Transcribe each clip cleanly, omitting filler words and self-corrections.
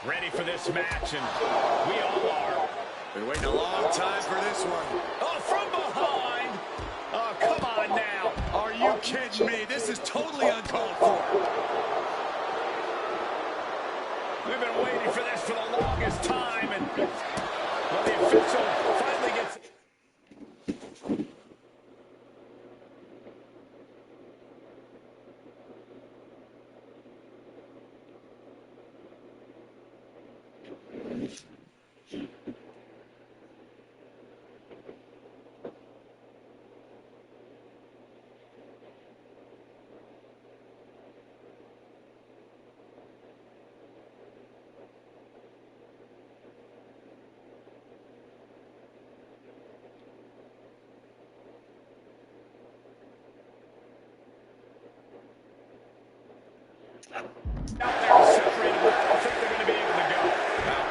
Ready for this match, and we all are. Been waiting a long time for this one. Oh, from behind! Oh, come on now. Are you kidding me? This is totally uncalled for. We've been waiting for this for the longest time, and well, the official finally gets... out there separated, but I don't think they're going to be able to go. Well,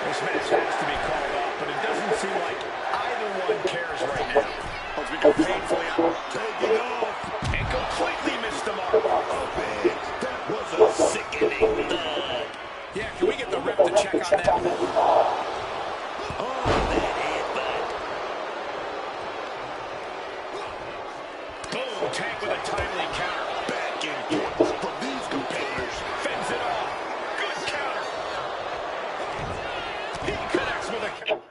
this match has to be called off, but it doesn't seem like either one cares right now. Let's become painfully out. Taking off. And completely missed the mark. Oh, man, that was a sickening thud. Yeah, can we get the ref to check on that? Oh, that headbutt. Boom, Tank with a timely counter. Back in here from these competitors. Fends it off. Good counter. He connects with a counter.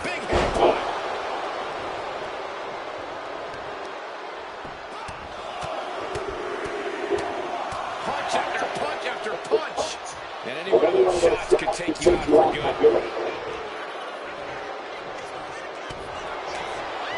Big hit. Punch after punch after punch. And any one of those shots could take you out for good.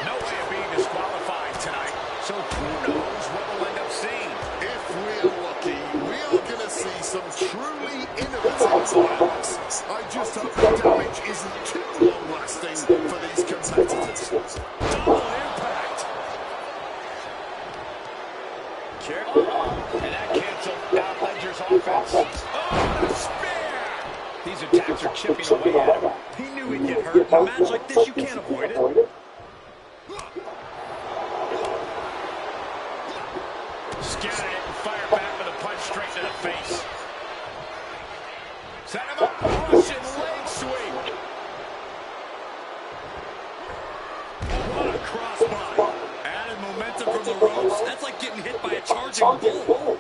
No way of being disqualified tonight. So who knows what we'll end up seeing. If we're lucky, we are going to see some truly innovative violence. I just hope the damage isn't too long-lasting for these competitors. Double impact. And that canceled out Ledger's offense. Oh, the spear! These attacks are chipping away at him. He knew he'd get hurt. In a match like this, you can't avoid it. Scatter it and fire back with a punch straight to the face. Set him up. Russian leg sweep. What a crossbody. Added momentum from the ropes. That's like getting hit by a charging bull.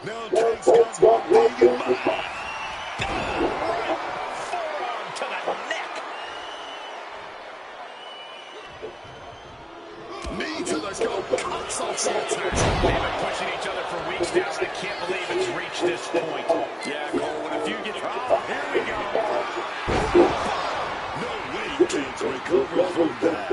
Now Tank's got one thing in mind. Right forearm to the neck. Knee to the gut, cuts off the attack. They've been pushing each other for weeks now, and I can't believe it's reached this point. Yeah, Cole, when a few gets... Oh, here we go. No way he can't recover from that.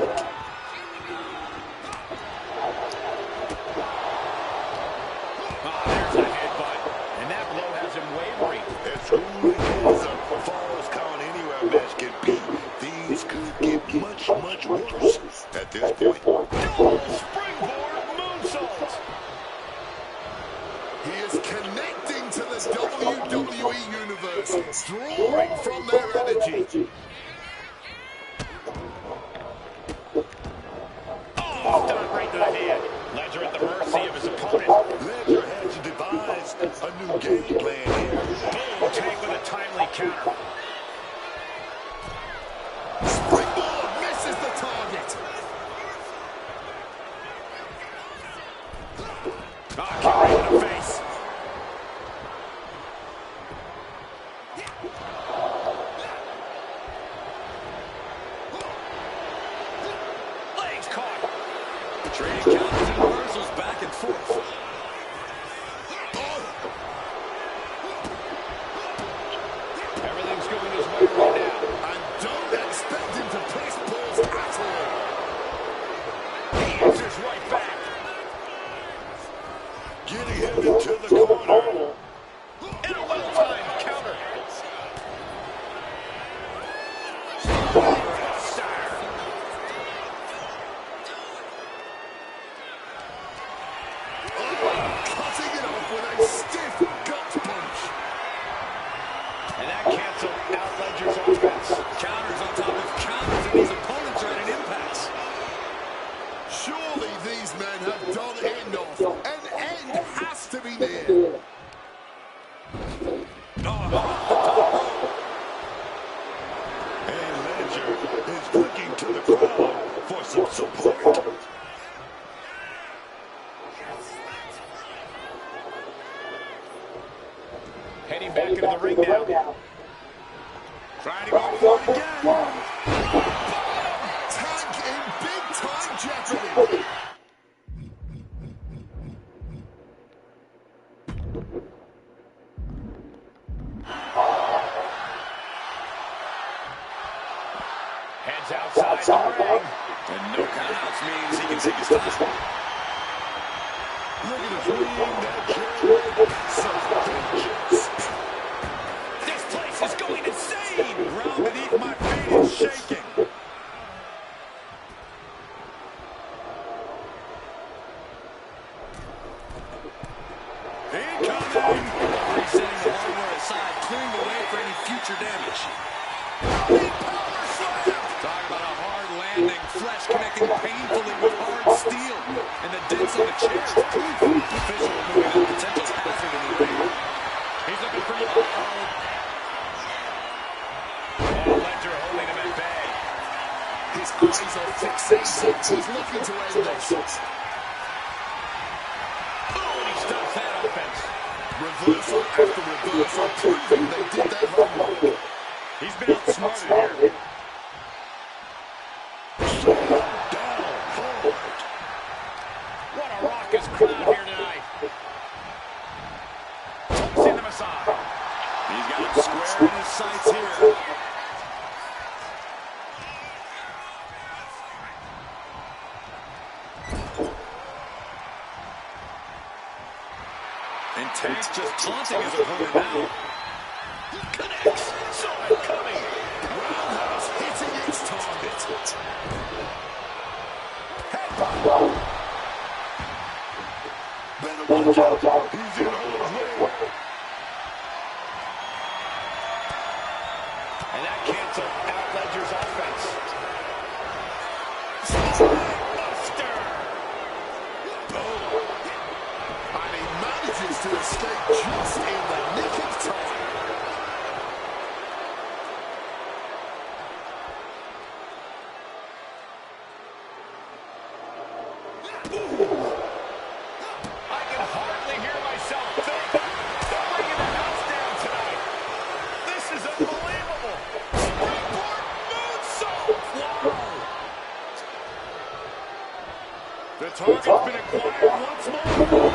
There's a headbutt, and that blow has him wavering. As truly as a falls count anywhere match can be, things could get much, much worse at this point. Springboard moonsault. He is connecting to the WWE Universe, drawing from their energy. Oh, done right to the head. Ledger at the mercy of his opponent. Ledger has devised a new game plan here. Oh, Tank with a timely counter. Springboard misses the target. Kick right in the face. Legs caught. Trading counters and reversals back and forth. Everything's going his way right now. And don't expect him to press pause at all. He answers right back. Getting him into the corner. And a well-timed counter. Cutting it off with a stiff gut punch. And that canceled out Ledger's offense. Counters on top of counters, and these opponents are at an impasse. Surely these men have done enough. An end has to be near. And Ledger is looking to the crowd for some support. Heading back into the ring now. Trying to go for it again. Tank in big-time jeopardy. Heads outside the ring. And no countouts means he can take his time. Look at his ring, that chair. Some vengeance. This place is going insane. Ground beneath my feet is shaking. Incoming. Resetting the hardware aside, clearing the way for any future damage. Talk about a hard landing, flesh connecting painfully with hard steel. And the dents on the chair is proof. Official removing a potential hazard in the ring. He's looking for you. Oh, Ledger holding him at bay. His eyes are fixated. He's looking to end this. Oh, and he stops that offense. Reversal after reversal, proving they did their homework. He's been outsmarted here. Down hard. What a raucous crowd here tonight. Tossing the massage. He's got him square in his sights here. And Tank's just taunting his opponent now. Connects. Saw it coming. Roundhouse hitting its target. Better watch out. He's in harm's way. And that canceled out Ledger's offense. Buster. And he manages to escape just in the nick of time. I can hardly hear myself think. They're bringing the house down tonight. This is unbelievable. Springboard moonsault. Wow. The target's been acquired once more.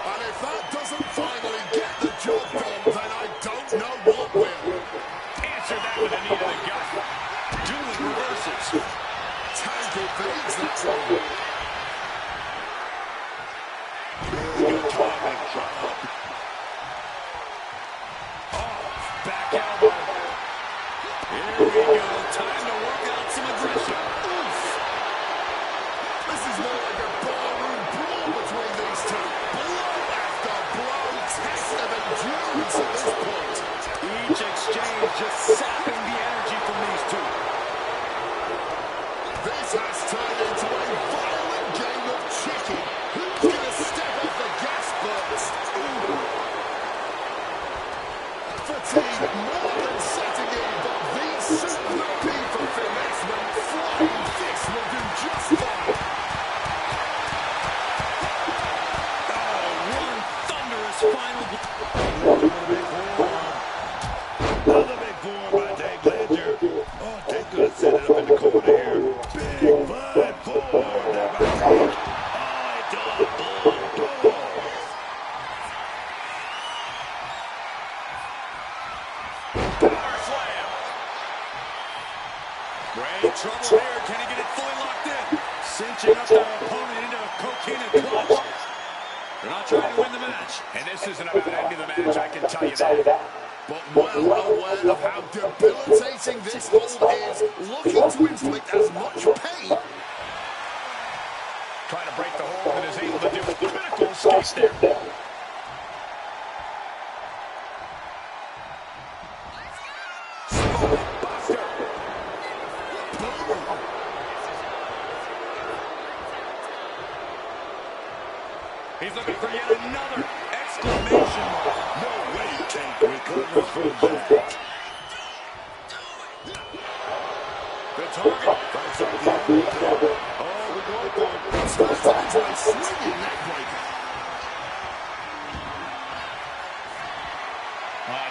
And if that doesn't finally get the job done, then I don't know what will. Answer that with a knee to the gut. Dueling reverses. Tank evades that one. Good timing. Oh, back elbow. Here we go. Time to work out some aggression. Oof. This is more like a ballroom brawl between these two. Blow after blow, test of endurance at this point. Each exchange just sapping the energy from these two. This has turned into a violent game of chicken. Who's going to step off the gas first? Fatigue more than setting in, but these suit the P for finesse when flying fists will do just fine. Oh, one thunderous final. Another big forearm by Dave Ledger. Oh, Dave gonna set it up in the corner here. Big flying forearm there by Dave. Oh, it does. Power slam. Ray in trouble here. Can he get it fully locked in? Cinching up their opponent into a cocaine clutch. They're not trying to win the match. And this isn't about ending the match, I can tell you that. But well aware of how debilitating this hold is, looking to inflict as much pain. Trying to break the hold and is able to do it. Critical escape there. Buster. He's looking for yet another exclamation mark. No way you can't recover from that. The target. Fights up the elbow. Oh, the goal point. Turns it into a swinging neckbreaker.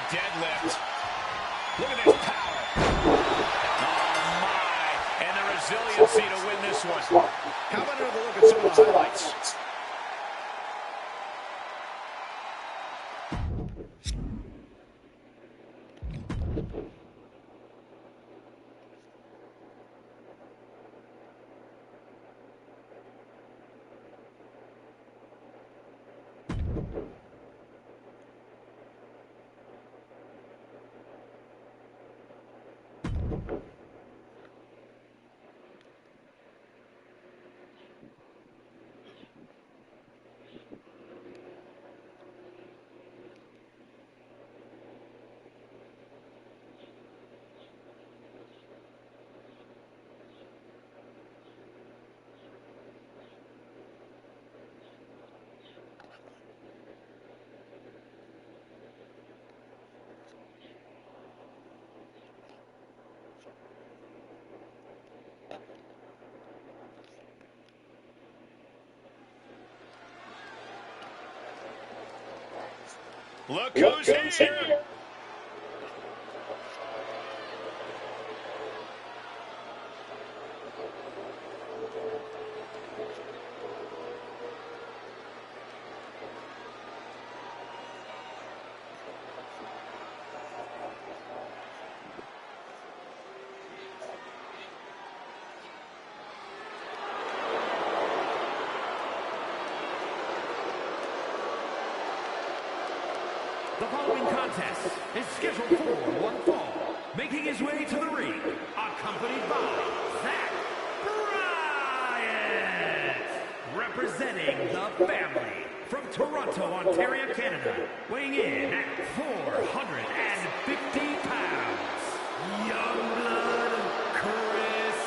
Deadlift. Look at this power. Oh, my. And the resiliency to win this one. How about another look at some of the highlights? Look who's here. The following contest is scheduled for one fall. Making his way to the ring, accompanied by Zach Bryant. Representing the family from Toronto, Ontario, Canada. Weighing in at 450 pounds. Youngblood Chris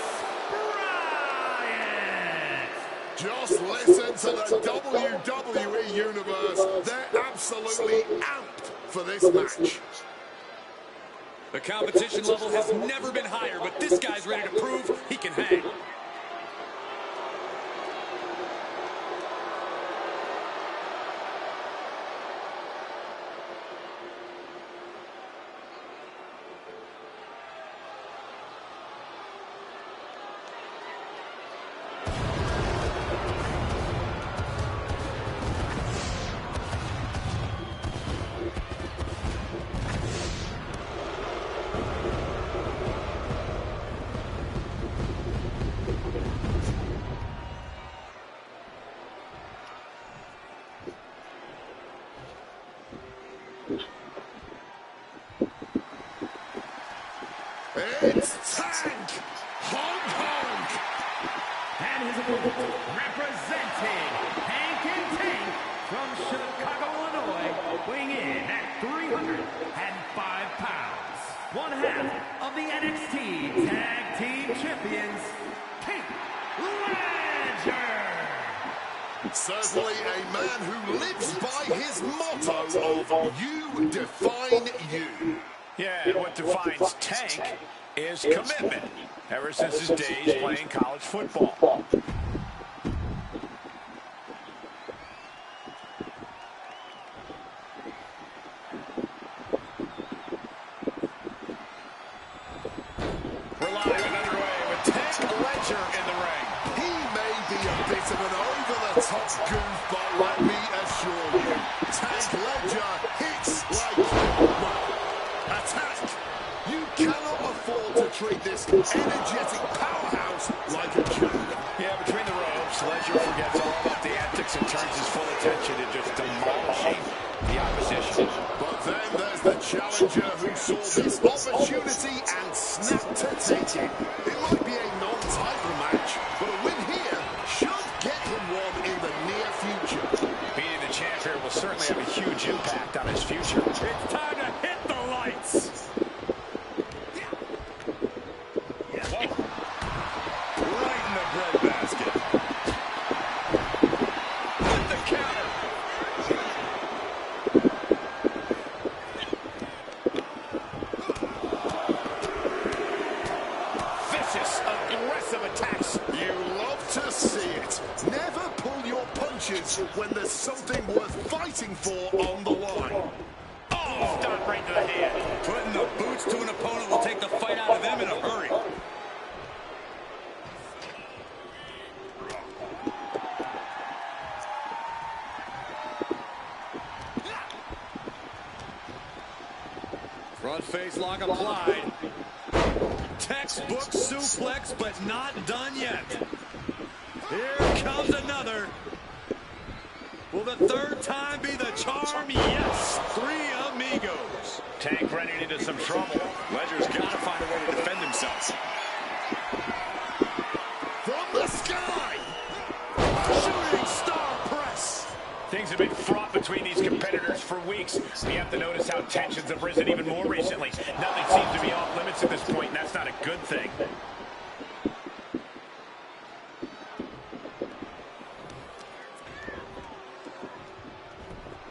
Bryant. Just listen to the WWE Universe. They're absolutely amped for this match. The competition level has never been higher, but this guy's ready to prove he can hang. And his opponent, representing Hank and Tank from Chicago, Illinois, weighing in at 305 pounds, one half of the NXT Tag Team Champions, Hank Ledger. Certainly a man who lives by his motto of "You define you." Yeah, and what defines Tank is commitment, ever since his days playing college football. We're live and underway with Tank Ledger in the ring. He may be a bit of an over-the-top goof, but let me assure you, Tank Ledger hits like attack. You cannot afford to treat this energetic powerhouse like a joke. Yeah, between the ropes, Ledger forgets all about the antics and turns his full attention to just demolishing the opposition. But then there's the challenger who saw this opportunity and snapped to take it. It might be a non-title match, but a win here should get him one in the near future. Beating the champ here will certainly have a huge impact on his future. It's time to hit the lights. Right in the breadbasket. With the counter. Vicious, aggressive attacks. You love to see it. Never pull your punches when there's something worth fighting for on the line. Oh, stop right to the head. Putting the boots to an opponent will take the fight out of them in a hurry. Front face lock applied. Textbook suplex, but not done yet. Here comes another. Will the third time be the charm? Yes. Three amigos. Tank running into some trouble. Ledger's got to find a way to defend himself. From the sky! Shooting star press. Things have been fraught between these competitors for weeks. We have to notice how tensions have risen even more recently. Nothing seems to be off limits at this point, and that's not a good thing.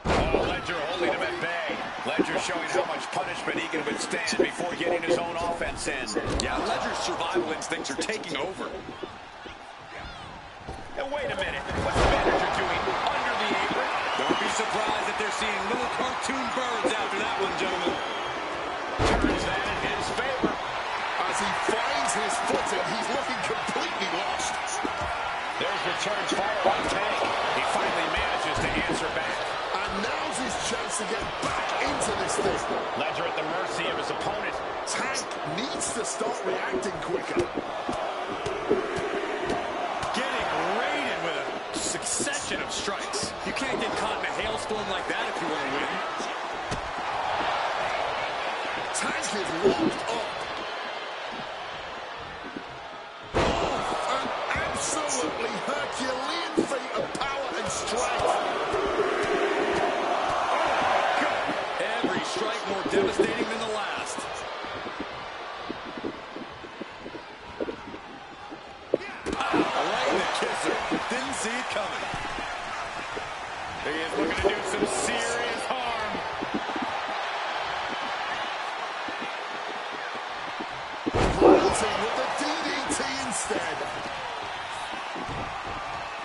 Oh, Ledger holding him at bay. Ledger showing how much punishment he can withstand before getting his own offense in. Yeah, Ledger's survival instincts are taking over. And wait a minute. What's the manager doing under the apron? Don't be surprised if they're seeing little cartoon birds after that one, gentlemen. Turns that in his favor. As he finds his footing, he's looking completely lost. There's returns fire on Tank. He finally manages to answer back. And now's his chance to get back into this thing. Ledger at the mercy of his opponent. Tank needs to start reacting quicker. Getting raided with a succession of strikes. You can't get caught in a hailstorm like that if you want to win. Tank is locked up. Oh, an absolutely Herculean feat of power and strength. Every strike more devastating than the last. Right in the kisser. Didn't see it coming. He is looking to do some serious harm. Planting with the DDT instead.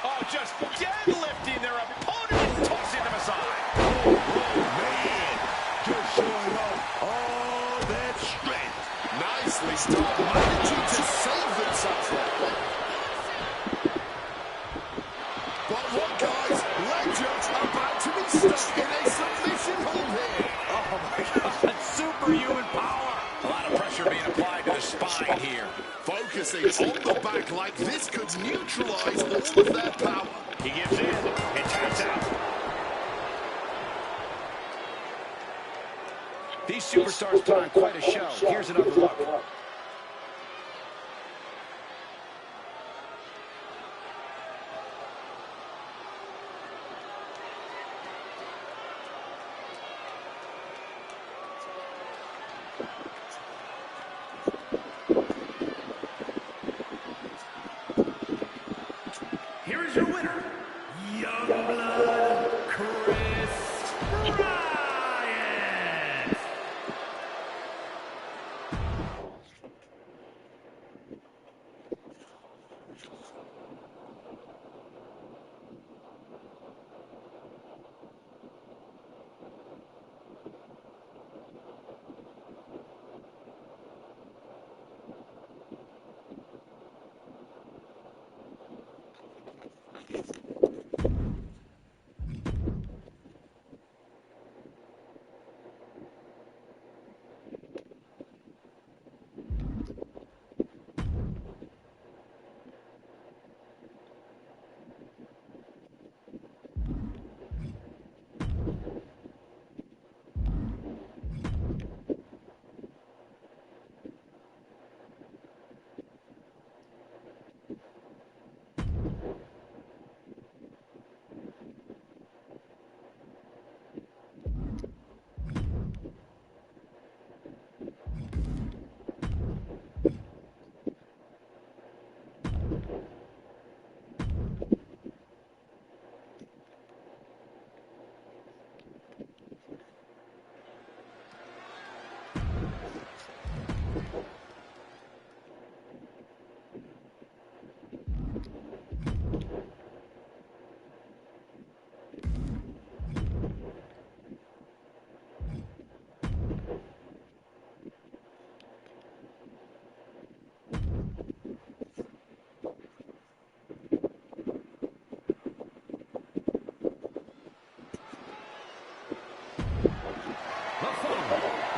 Oh, just deadlifting their opponent and tossing them aside. Man, just showing off all that strength. Nicely done. Managing to save themselves there. But what, guys? Ledger's about to be stuck in a submission hold here. Oh, my God. Superhuman power. A lot of pressure being applied to the spine here. Focusing on the back like this could neutralize all of their power. He gives in and taps out. These superstars put on quite a show. Here's another look. here's your winner, Youngblood Chris Bryant.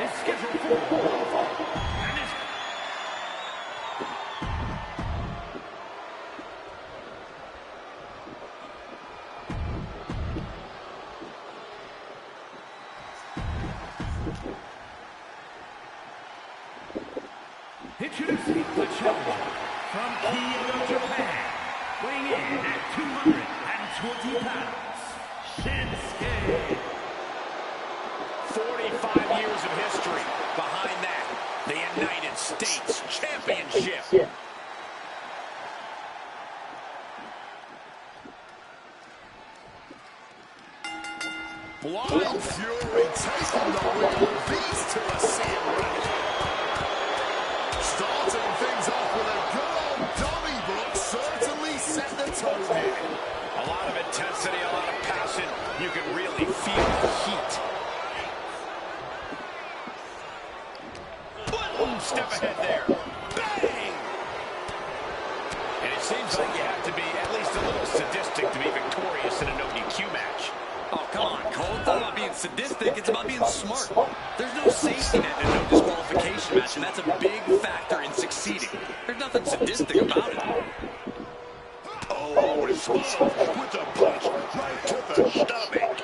Is scheduled for one fall. And is introducing the challenger from Kyoto, Japan, weighing in at 220 pounds, Shinsuke. 45 years of history. Behind that, the United States Championship. Blind Fury taking the wheel. These two are seeing red. Starting things off with a good old Donnybrook certainly set the tone here. A lot of intensity, a lot of passion. You can really feel the heat. One step ahead there. Bang! And it seems like you have to be at least a little sadistic to be victorious in a no DQ match. Oh, come on, Cole. It's not about being sadistic. It's about being smart. There's no safety net and no disqualification match, and that's a big factor in succeeding. There's nothing sadistic about it. Oh, it's with a punch right to the stomach.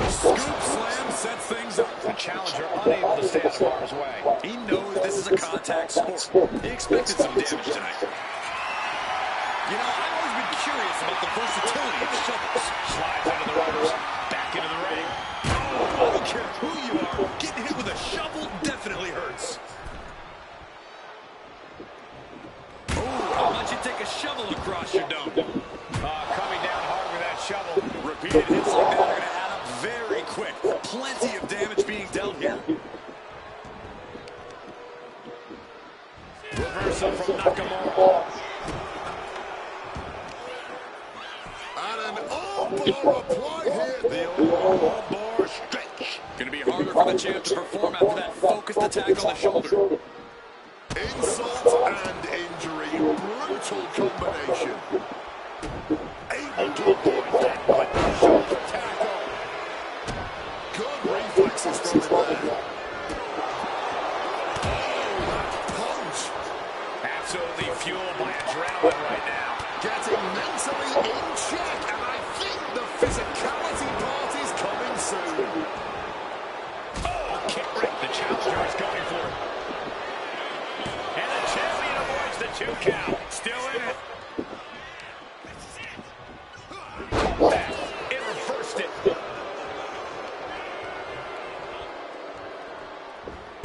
Scoop slam sets things up. The challenger unable to stay out of harm's way. He knows this is a contact sport. He expected some damage tonight. You know, I've always been curious about the versatility of shovels. Slides into the ropes, back into the ring. Oh, I don't care who you are, getting hit with a shovel definitely hurts. Oh, how about you take a shovel across your dome? Coming down hard with that shovel. Repeated hits like that are going to add up very quick. Plenty of damage being dealt here. Reversal from Nakamura. And an armbar applied here. The old armbar stretch. Going to be harder for the champ to perform after that focused attack on the shoulder. Insult and injury. Brutal combination. Able to avoid that with the shoulder tackle. Good reflexes from him there. Oh, punch. Absolutely fueled by adrenaline right now. Getting mentally in check, and I think the physicality part is coming soon. Oh, kick right. The challenger is going for it. And the champion avoids the 2 count. Still in it. Back. It reversed it.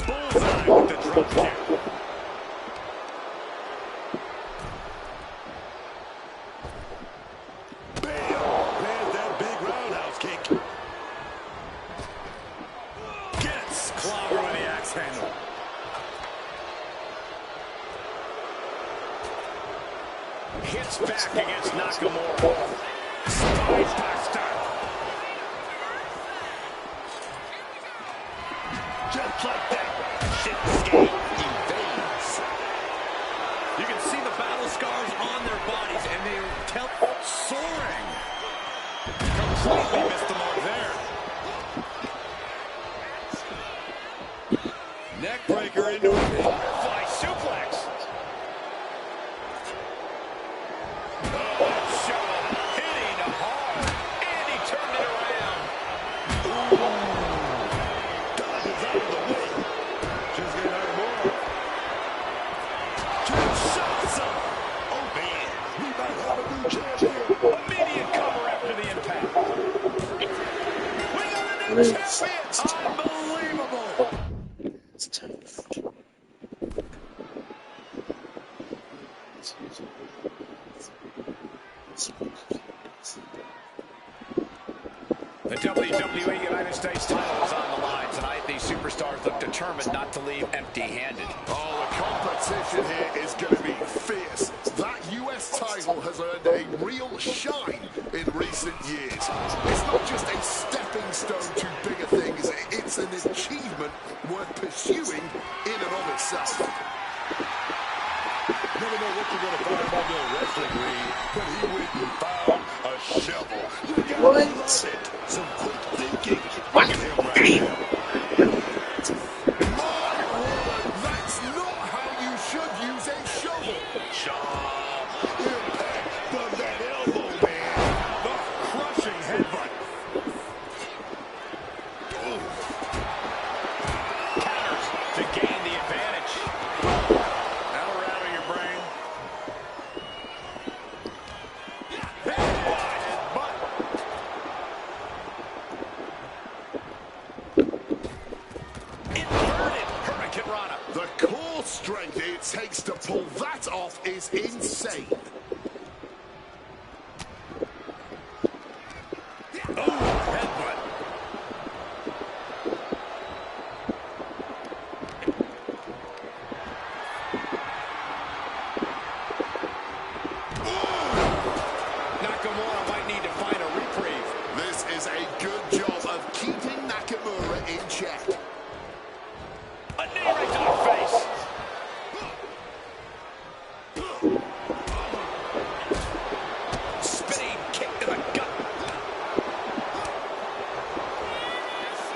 Bullseye with the drop kick. hits back against Nakamura. Spine buster. Just like that, Shinsuke evades. You can see the battle scars on their bodies, and they are soaring. Completely missed the mark there. Neck breaker into a Butterfly suplex. Oh, Showa hitting hard. And he turned it around. Dodges out of the way. just getting out of more. Shots up. Oh, man. We might have a new champion. Immediate cover after the impact. We got a new champion. Unbelievable. It's tough. The WWE United States title is on the line tonight. These superstars look determined not to leave empty-handed. Oh, the competition here is going to be fierce. That US title has earned a real shine in recent years. It's not just a stepping stone to bigger things. It's an achievement worth pursuing in and of itself. Never know what you're going to find on the wrestling ring, but he went and found a shovel. You gotta love it. Some quick thinking. Look at him right now. My word, that's not how you should use a shovel. Impact from that elbow, man. The crushing headbutt. Counters to gain the advantage. That'll rattle your brain. Inverted Hurricane Rana. The core strength it takes to pull that off is insane. Headbutt. Nakamura might need to find a reprieve. This is a good job of keeping Nakamura in check. A knee right to the face. Spinning kick to the gut.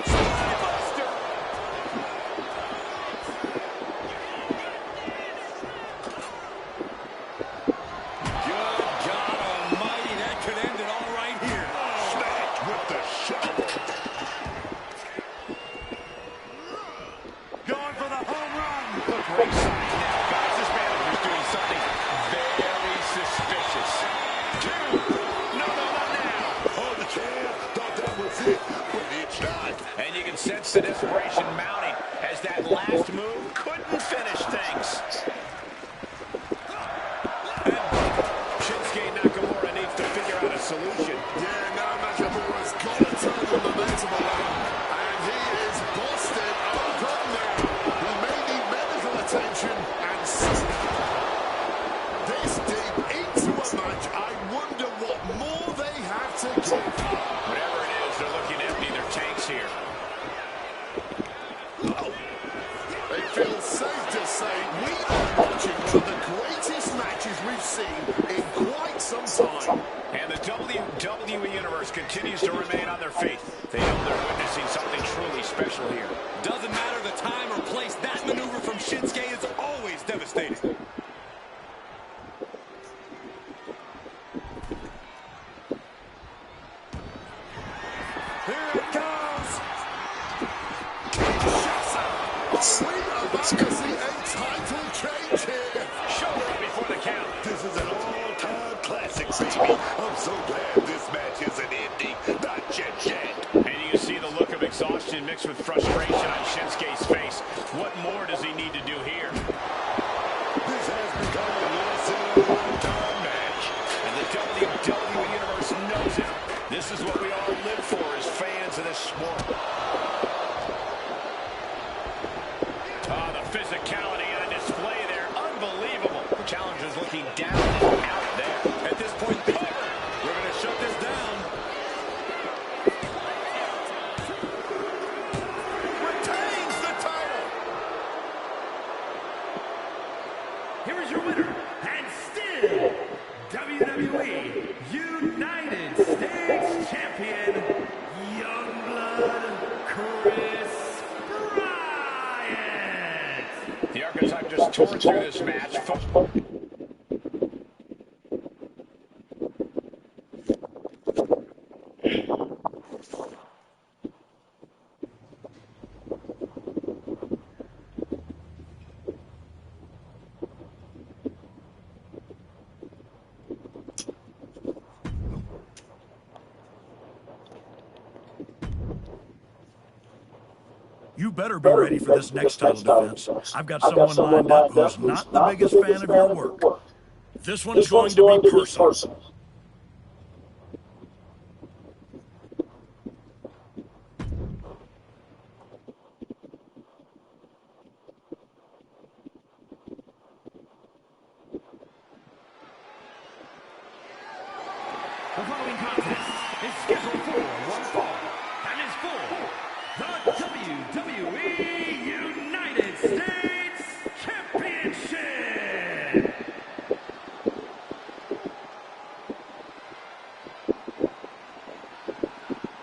Spinebuster. Good God almighty, that could end it all right here. Smacked with the shovel. Going for the home run. Look ringside now, guys. This manager's doing something very suspicious. Two. No, not now. Oh, the champ thought that was it, but it's not. And you can sense the desperation mounting as that last move couldn't finish things. Shinsuke Nakamura needs to figure out a solution. Yeah, now Nakamura's got to turn the momentum around. And he is busted open now. He may need medical attention and this deep into a match. I wonder what more they have to give. Whatever it is, they're looking to empty their tanks here. It feels safe to say we are watching one of the greatest matches we've seen in quite some time. And the WWE Universe continues to remain on their feet. They know they're witnessing something truly special here. Doesn't matter the time or place, that maneuver from Shinsuke is always devastating. Here it goes. Are we about to see a title change here? Shoulder up before the count. This is an all-time classic, baby. I'm so glad this match isn't ending. Not yet. And you can see the look of exhaustion mixed with frustration on Shinsuke's face. What more does he need to do here? This has become a once-in-a-lifetime match. And the WWE Universe knows it. This is what we all live for as fans of this sport. The physicality on display there. Unbelievable. The challenger's looking down and out there. here is your winner, and still WWE United States Champion, Youngblood Chris Bryant. The Archetype just tore through this match. You better be ready for this next title defense. I've got someone lined up who's not the biggest fan of your work. This one's going to be personal. The following contest is scheduled for one fall and is for the WWE United States Championship.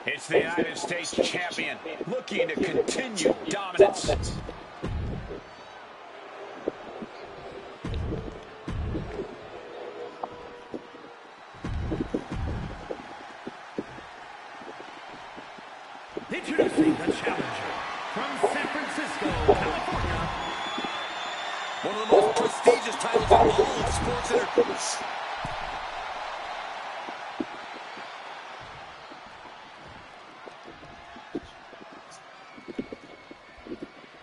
It's the United States Champion looking to continue dominance. Introducing the challenger from San Francisco, California. One of the most prestigious titles in all of sports entertainment.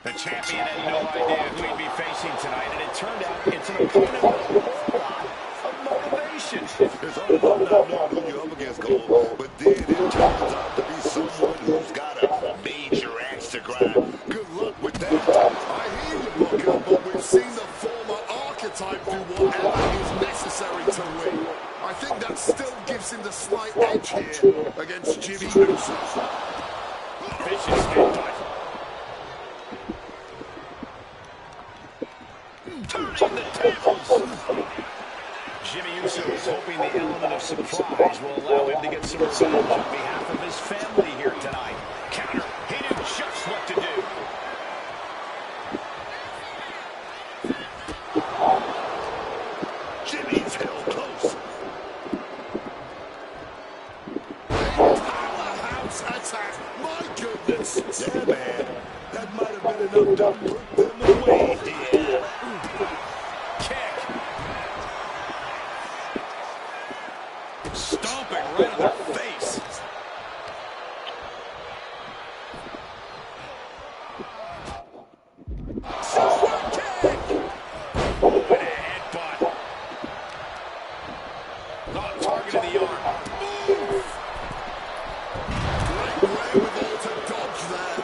The champion had no idea who he'd be facing tonight, and it turned out it's an opponent with a whole lot of motivation. It's all about not knowing who you're up against, Cole, but then it turns out to be someone who's got a major axe to grind. Good luck with that. I hear you, Booker, but we've seen the former Archetype do whatever is necessary to win. I think that still gives him the slight edge here against Jimmy Uso. Vicious headbutt. Turning the tables. Jimmy Uso is hoping the element of surprise will allow him to get some revenge on behalf of his family here tonight. Counter. He knew just what to do. Jimmy's held close. Powerhouse attack. My goodness. Yeah, man. That might have been enough to put them away here. Kick. Stomping right on their face. Super kick. And a headbutt. Not targeting the arm. Great wherewithal to dodge there.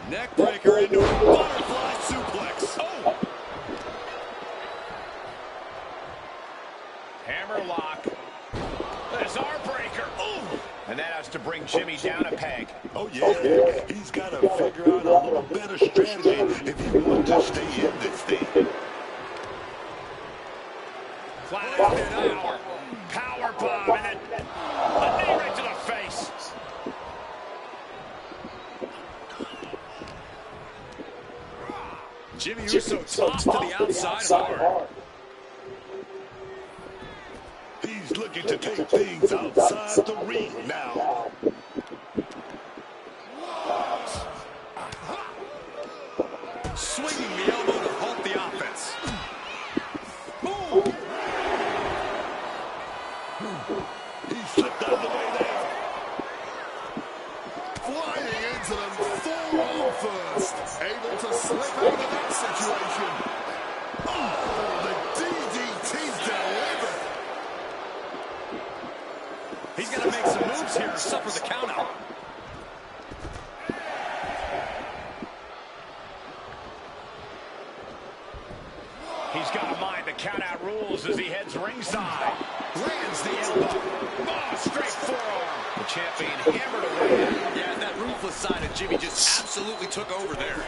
Neck breaker into a butterfly suplex. Oh! Hammer lock. There's our breaker. Ooh. And that has to bring Jimmy down a peg. Oh, yeah. He's got to figure out a little better strategy if he wants to stay in this thing. Flat-footed power bomb, and then a knee right to the face. Jimmy Uso tossed to the outside hard. He's looking to take things outside the ring now. Swinging the elbow to halt the offense. Boom! He slipped out of the way there. Flying into them forearm first. Able to slip out of that situation. Oh, the DDT delivered. He's got to make some moves here to suffer the countout. He's got to mind the countout rules as he heads ringside. Lands the elbow. Oh, straight forearm. The champion hammered away. Yeah, that ruthless side of Jimmy just absolutely took over there.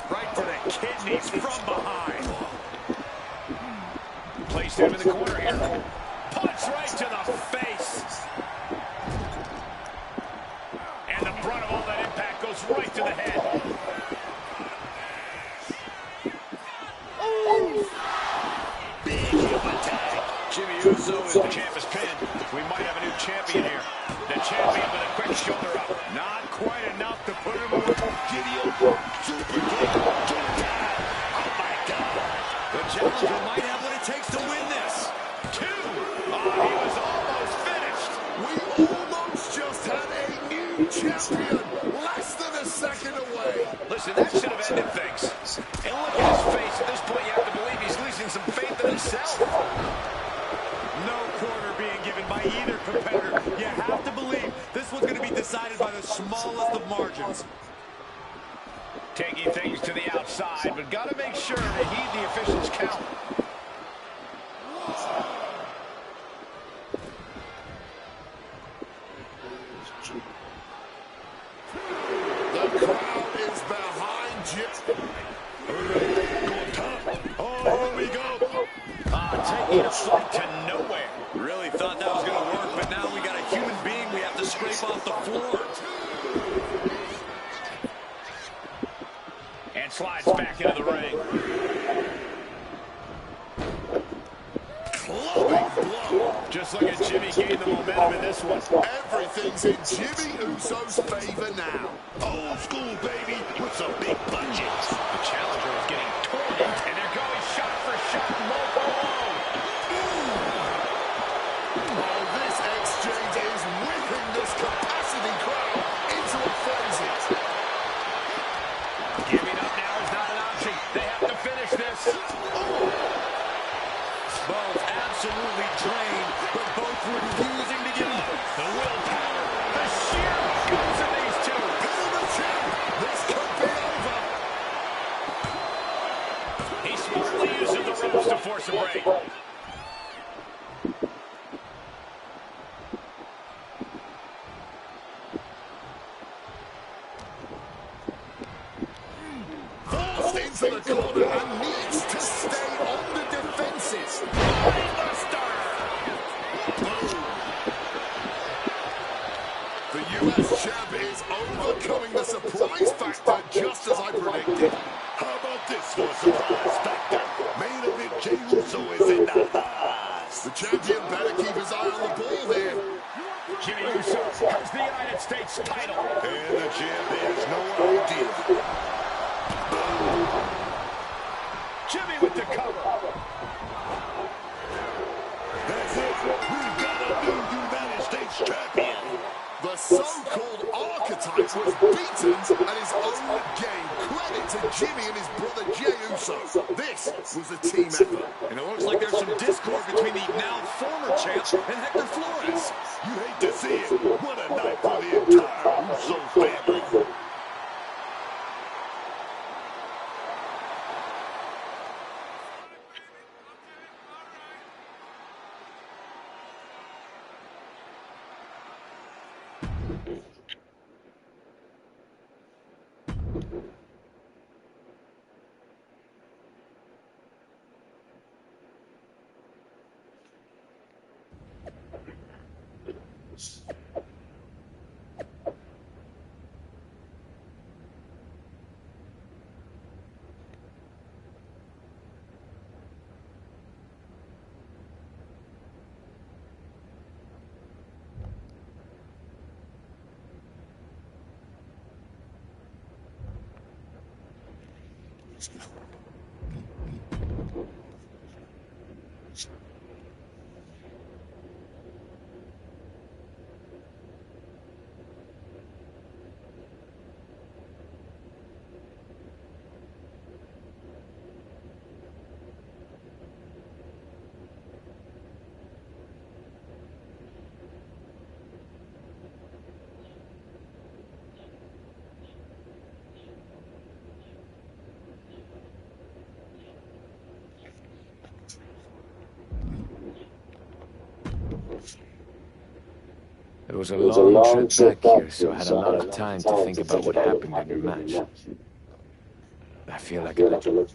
Right to the kidneys from behind. Placed him in the corner here. Punch right to the face. And the brunt of all that impact goes right to the head. Oh! Big human tag. Jimmy Uso is the champ is pinned. We might have a new champion here. The champion with a quick shoulder up. Not quite enough to put him away. Jimmy Uso, super kick. Oh my God. The challenger might have what it takes to win this. 2. Oh, he was almost finished. We almost just had a new champion. Less than a second away. Listen, that should have ended things. And look at his face. At this point, you have to believe he's losing some faith in himself. No quarter being given by either competitor. You have to believe this one's going to be decided by the smallest of margins. Taking things to the outside, but got to make sure to heed the officials' count. The crowd is behind Jim. Oh, here we go. Taking a flight to nowhere. Really thought that was going to work, but now we got a human being we have to scrape off the floor. And slides back into the ring. Clubbing blow. Just look at Jimmy gain the momentum in this one. Everything's in Jimmy Uso's favor now. Old school, baby, with some big punches. The challenger is getting torn, and they're going shot for shot, low for low. Oh, this exchange is whipping this capacity crowd into a frenzy. Giving up now is not an option. They have to finish this. Both absolutely drained, but both refusing to give up. The willpower, the sheer guts of these two. Bill the champ. This could be over. He smartly uses the ropes to force a break. Forced into the corner and needs to stay on the defenses. The U.S. champ is overcoming the surprise factor just as I predicted. How about this for surprise factor? Main event Jey Uso is in the house. The champion better keep his eye on the ball here. Jimmy Uso has the United States title. And the champ has no idea. Jimmy with the cover. That's it. We've got a new United States champion. The so-called archetype was beaten at his own game. Credit to Jimmy and his brother Jey Uso. This was a team effort. And it looks like there's some discord between the now former champ and Hector Flores. You hate to see it. What a night for the entire Uso family. It was a long trip back here, so I had a lot of time to think about what happened in your match. I feel like I let you...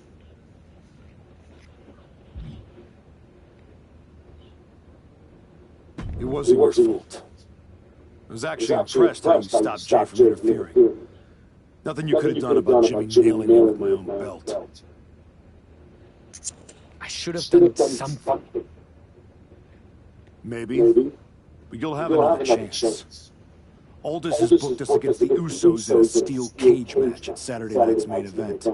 It wasn't your fault. I was actually impressed how you stopped Jay from interfering. Nothing you could have done about Jimmy nailing me with my own belt. I should have done something. Maybe, but you'll have another chance. Aldous has booked us against the Usos in a steel cage match at Saturday night's main event.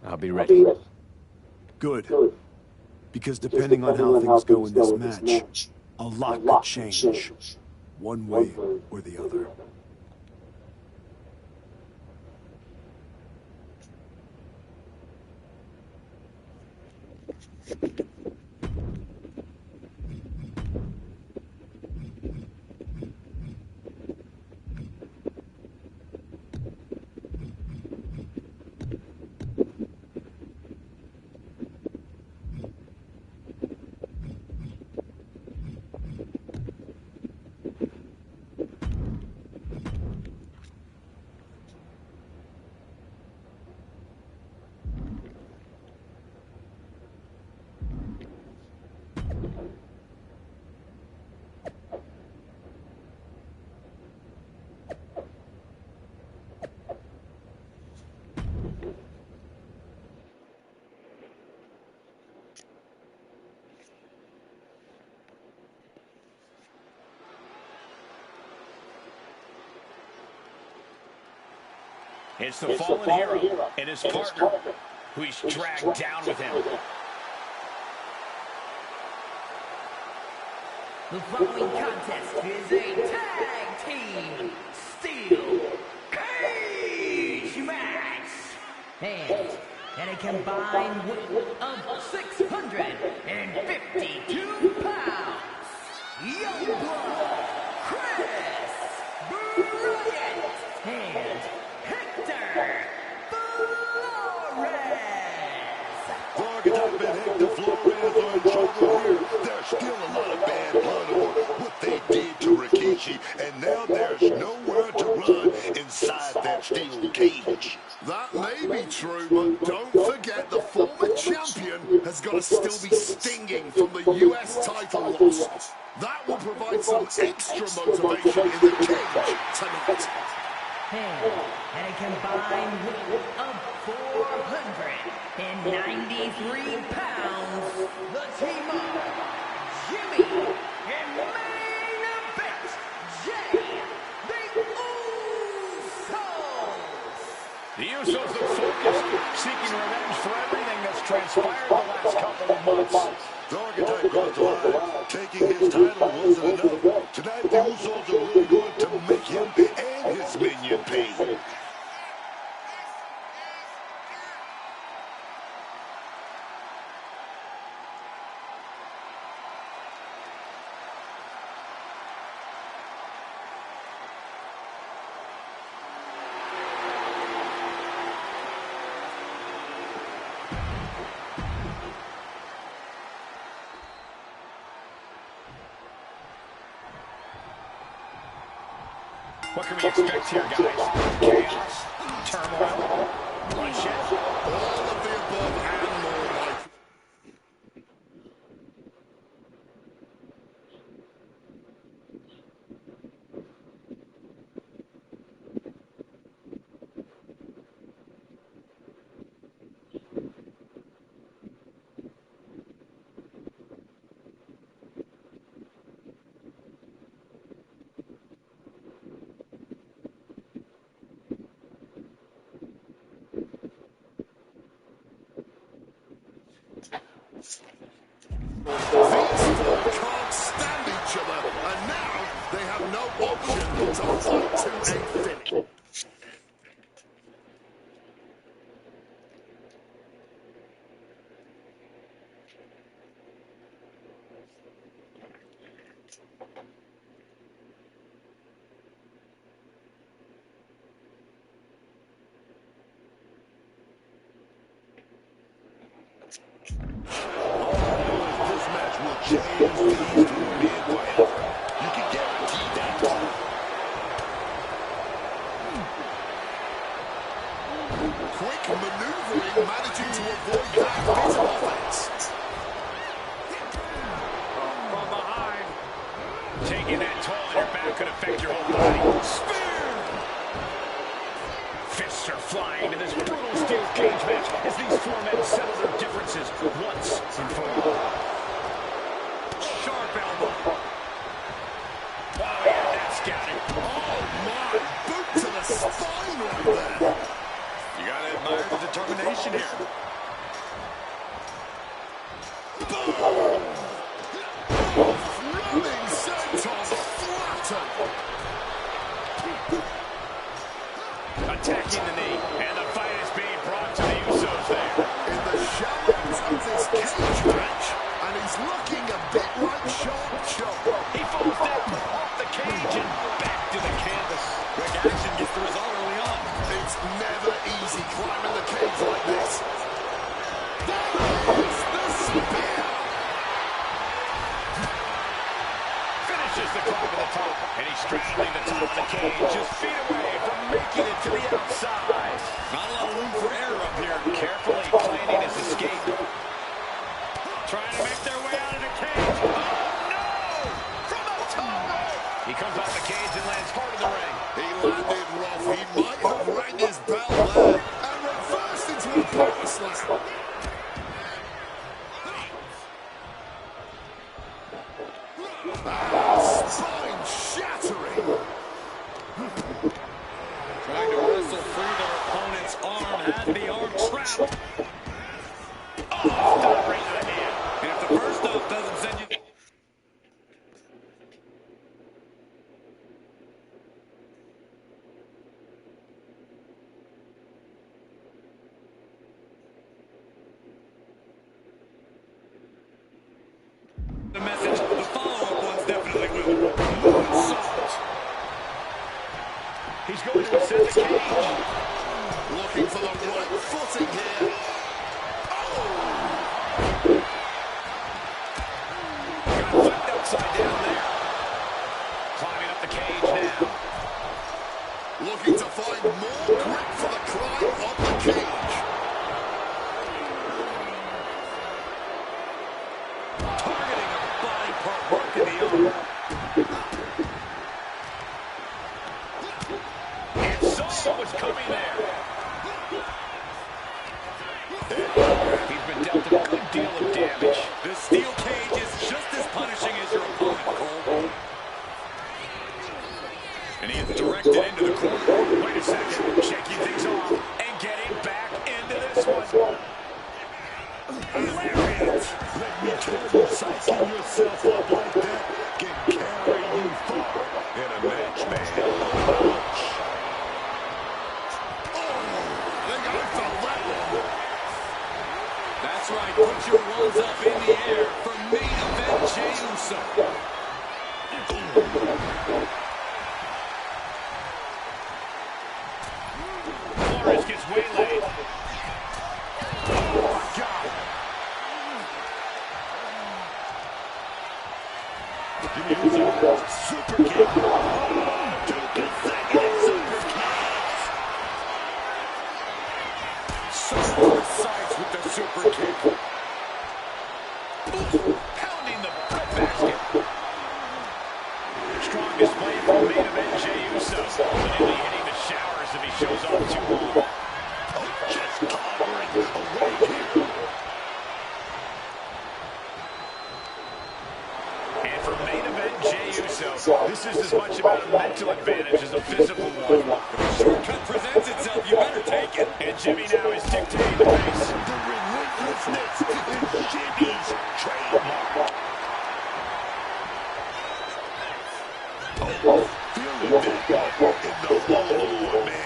I'll be ready. Good. Because depending on how things go in this match, a lot could change. One way or the other. It's the fallen hero and his partner, who he's dragged down with him. The following contest is a tag team steel cage match. And a combined weight of 652 pounds. Youngblood, Chris Bryant, and Hector Flores. Target been Hector Flores on trouble here. There's still a lot of bad blood over what they did to Rikishi, and now there's nowhere to run inside that steel cage. That may be true, but don't forget the former champion has got to still be stinging from the US title loss. That will provide some extra motivation in the cage tonight. And a combined weight of 493 pounds. The team of Jimmy and main event Jay, the Usos. The Usos look focused, seeking revenge for everything that's transpired the last couple of months. Archetype goes alive. Taking his title wasn't enough. Tonight, the Usos are really going to make him and his minion pay. What can we expect here, guys? Chaos, turmoil, bloodshed. All of the above and more like. These four can't stand each other, and now they have no option but to fight to a finish. This match will change these two men forever. You can guarantee that. Quick maneuvering, managing to avoid that bit of offense. From behind. Taking that toll on your back could affect your whole body. Spear! Fists are flying in this brutal steel cage match as these four men settle their differences once and for all. Sharp elbow. Oh, yeah, that's got it. Oh, my. Boot to the spine right there. You gotta admire the determination here. Boom! Running senton flattened. Attacking the knee, and the fight is being brought to the Usos there. In the shallows of this cage match, and he's looking a bit like Sharp Chop. He falls down off the cage and back to the canvas. Quick action gets the result early on. It's never easy climbing the cage like this. There is the spear. Finishes the climb to the top, and he's straddling the top of the cage, just feet away from making it to the outside. Not a lot of room for error up here. Carefully planning his escape. Trying to make their way out of the cage. Oh, no! From the top rope! He comes off the cage and lands hard in the ring. He landed rough. He might have rang his bell there and reversed into a power slam. Spine shattering. Trying to wrestle free their opponent's arm. Had the arm trapped. Oh, stop right to the hand. And if the first off doesn't send you... the message, the follow-up one's definitely will. Moonsault. He's going to ascend the cage. Looking for the right footing here. Got flipped upside down there. Climbing up the cage now. Looking to find more grip for the climb up the cage. Targeting a body part, working the arm. And saw what was coming there. He's been dealt a good deal of damage. This steel cage is just as punishing as your opponent, Cole. And he is directed into the corner. Wait a second. Shaking things off and getting back into this one. Lariat! Let me tell you, psyching yourself up like that can carry you far in a match, man. Ouch. I think I felt that one. That's right. Put your ones up in the air for main event Jey Uso. Flores gets waylaid. Oh, my God. Jimmy Uso, super kick. Oh, 2 consecutive super kicks. So precise with the super kick. Ooh, pounding the breadbasket. Strong display from main event Jey Uso. But he'll be hitting the showers if he shows off too long. Just clobbering away here. And for main event Jey Uso, this is as much about a mental advantage as a physical one. If a shortcut presents itself, you better take it. And Jimmy now is dictating the pace. The relentlessness is Jimmy's trademark. Oh, feeling that in the floor, man.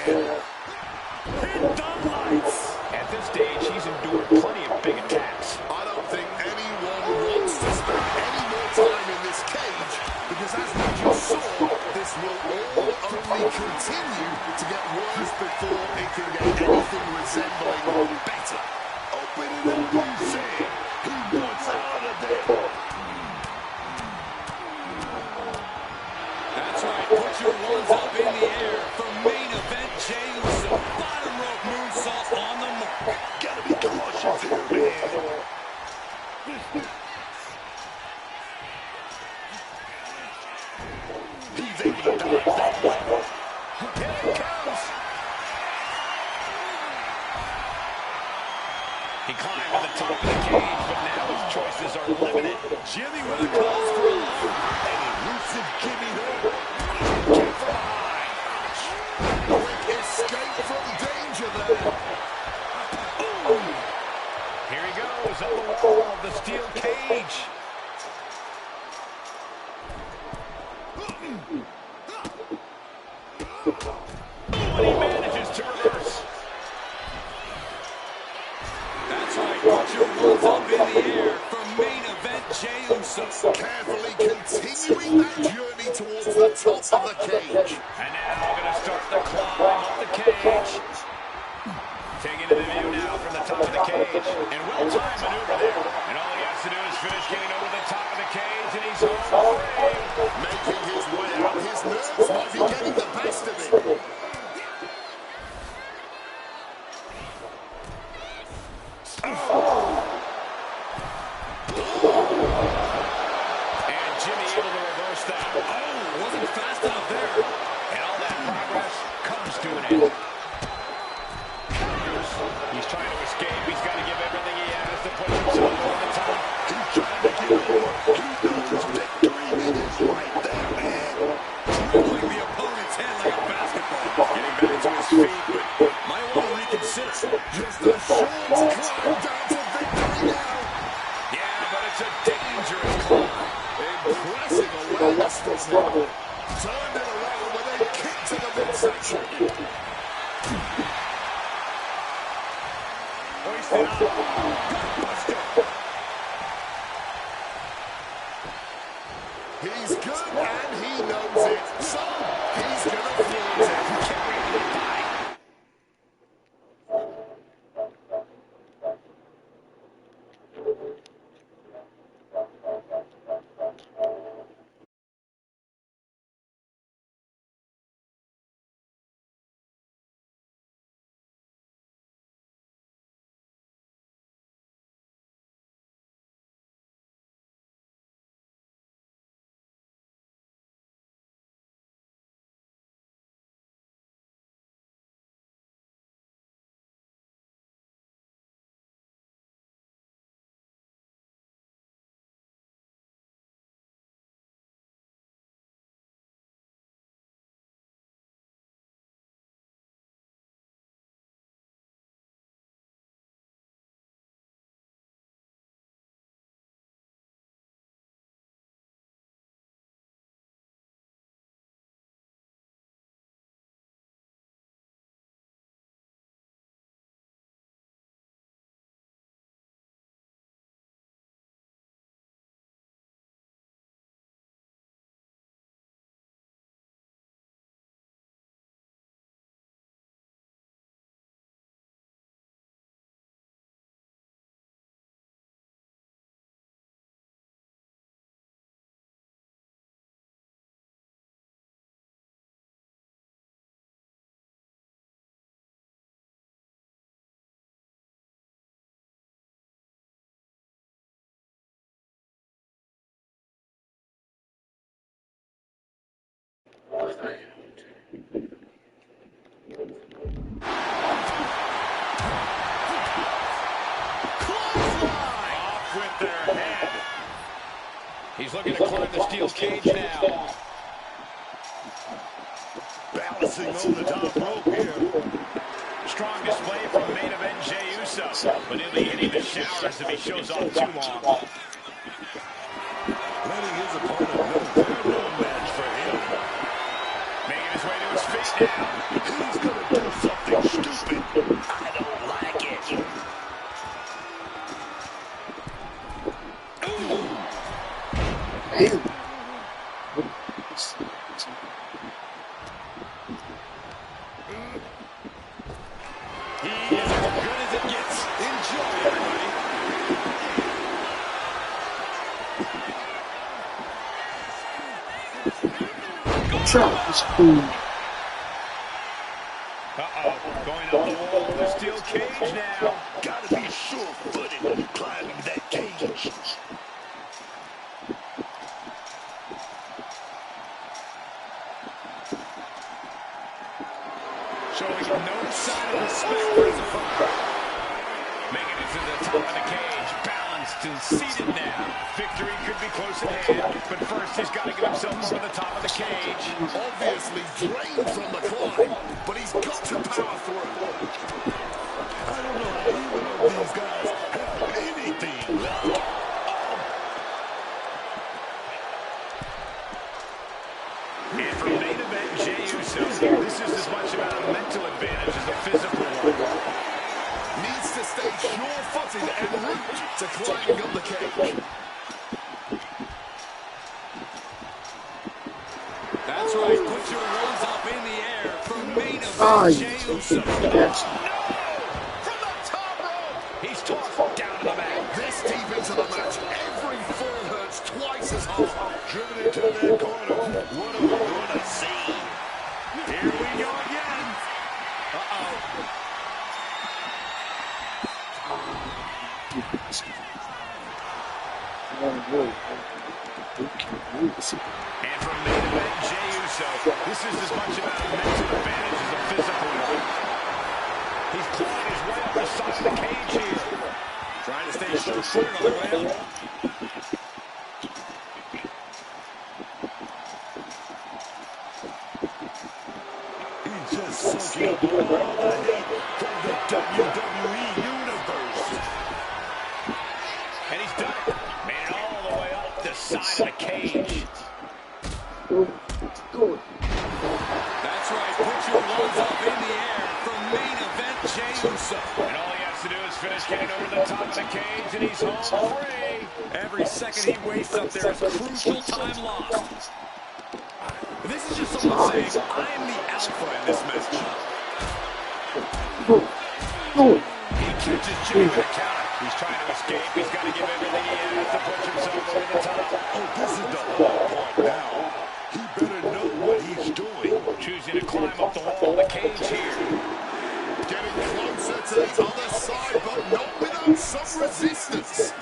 Hit the lights. At this stage, he's endured plenty of big attacks. I don't think anyone wants to spend any more time in this cage because as we just saw, this will all only continue to get worse before it can get anything resembling better. Open it up, you say. He wants out of there. He climbed to the top of the cage, but now his choices are limited. Jimmy with a calls for alarm. An elusive Jimmy there. Kick from behind. Quick escape from danger there. Here he goes on the wall of the steel cage. And he manages to reverse. That's right, put your ones up in the air for main event Jey Uso. Carefully continuing that journey towards the top of the cage. And now going to start the climb up the cage. Taking the view now from the top of the cage. And well-timed maneuver there. And all he has to do is finish getting over the top of the cage, and he's home free. Making his way out. His nerves might be getting the best of him. And Jimmy able to reverse that. Oh, wasn't fast enough there. And all that progress comes to an end. He's trying to escape. He's got to give everything he has to push himself over the top. He's trying to get over. He knows victory is right there, man. Dribbling the opponent's head like a basketball. Getting back to his feet, but might want to reconsider. Just a short climb down to victory now. Yeah, but it's a dangerous climb. Impressive awareness from him. Turned it around with a kick to the midsection. Hoisted up. Gutbuster. He's good and he knows it. So he's gonna flaunt it. Carrying the body. Off with their head. He's looking to climb the steel cage now. Balancing over the top rope here. Strong display from main event Jey Uso. But he'll be hitting the showers if he shows off too long. Letting his opponent know they're no match for him. Making his way to his feet now. He's gonna do something stupid. I don't like it. He is as good as it gets. Enjoy, everybody. Uh-oh, going up the wall of the steel cage now. Gotta be sure-footed when you're climbing that cage. Showing no sign of respect for his opponent. Making it to the top of the cage. Balanced and seated now. Victory could be close at hand. But first, he's got to get himself over the top of the cage. Obviously drained from the climb, but he's got to power through. I don't know either of these guys have anything left. And for main event, Jey Uso, this is as much about a mental advantage as a physical one. Needs to stay sure-footed en route to climbing up the cage. That's right. Put your ones up in the air for main event Jey Uso. No! From the top rope! He's tossed down to the mat. This deep into the match, every fall hurts twice as hard. Driven into their corner. What are we going to see? Here we go again. And from main event, Jey Uso, this is as much about a mental advantage as a physical one. He's clawing his way up the side of the cage here. Trying to stay sure-footed on the way up. He's just sucking up all the hate from the WWE Universe. And he's done it. Made it all the way up the side of the cage. That's right. Put your ones up in the air for main event Jey Uso. And all he has to do is finish getting over the top of the cage, and he's home free. Every second he wastes up there is crucial time lost. This is just someone saying, I am the alpha in this match. He catches Jimmy with a counter. He's trying to escape. He's got to give everything he has to push himself over the top. Oh, this is the hard part now. He better know what he's doing. Choosing to climb up the wall of the cage here. Getting closer to the other side, but not without some resistance.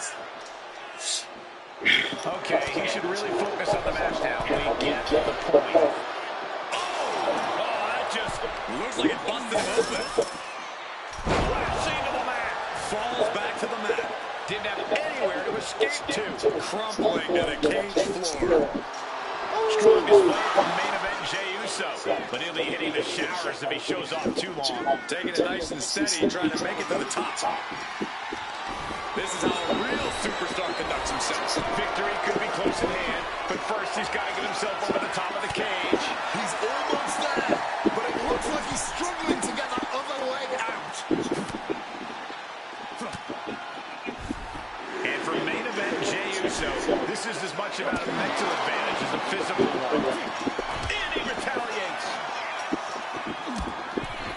Okay, he should really focus on the match now. We get to the point. Oh, that just looks like it busted him open. Crashing to the mat. Falls back to the mat. Didn't have anywhere to escape to. Crumbling to the cage floor. Strongest way from main event Jey Uso. But he'll be hitting the showers if he shows off too long. Taking it nice and steady, trying to make it to the top. This is how a real superstar conducts himself. Victory could be close at hand, but first he's got to get himself over the top of the cage. He's almost there, but it looks like he's struggling to get that other leg out. And for main event Jey Uso, this is as much about a mental advantage as a physical one. And he retaliates.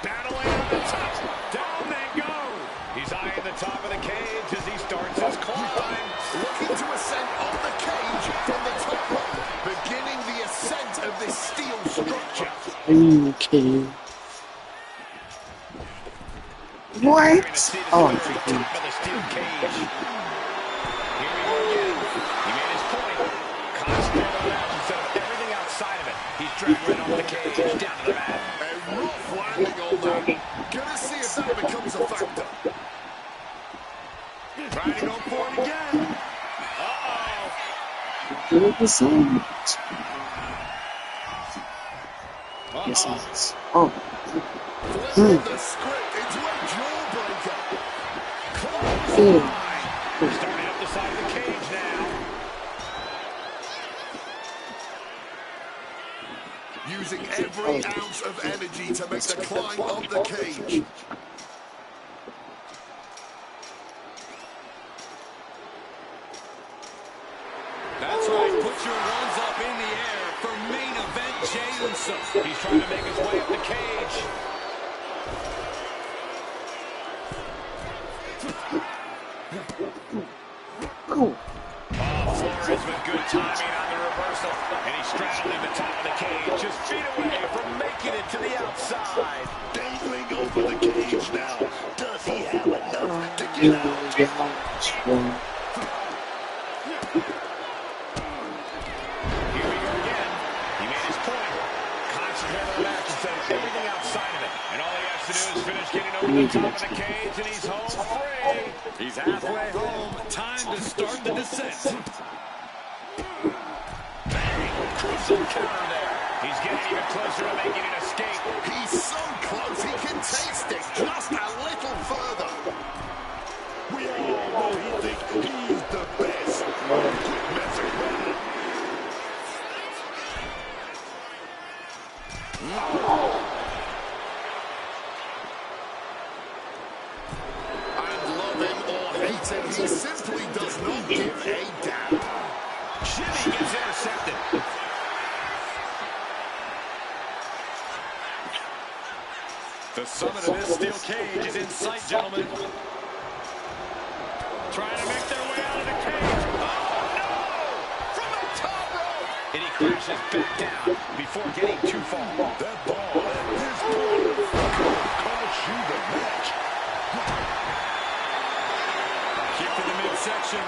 Battling on the top. Down they go. He's eyeing the top of the cage as he starts his climb. Looking to ascend on the cage from the top rope, beginning the ascent of this steel structure. Okay. What? Oh, I'm freaking. Top of the steel cage. Here we go again. He made his point. Concentrate on that instead of everything outside of it. He's dragged right off the cage, down to the mat. A rough landing on that. Gonna see if that becomes a factor. Trying to go for it again. Good result. Yes, yes. Oh. Flipping the script into a jawbreaker. Starting up the side of the cage now. Using every ounce of energy to make the climb up the cage. That's right. Put your ones up in the air for main event Jey Uso. He's trying to make his way up the cage. Cool. Flores with good timing on the reversal. And he's straddling the top of the cage, just feet away from making it to the outside. Dangling over the cage now. Does he have enough to get out? Here we go again. He made his point. Concentrate on the match instead of everything outside of it. And all he has to do is Just finished getting over the top of the cage, and he's home free. He's halfway home. Time to start the descent. Bang! Crucial counter there. He's getting even closer to making an escape. He's so close, he can taste it just a little further. We all know he thinks he's the best. Quit messing around. And love him or hate him, he simply does not give a damn. Jimmy gets intercepted. The summit of this steel cage is in sight, gentlemen. Trying to make their way out of the cage. Oh, no! From the top rope! And he crashes back down before getting too far. That ball at this point could cost you the match. Kick to the midsection.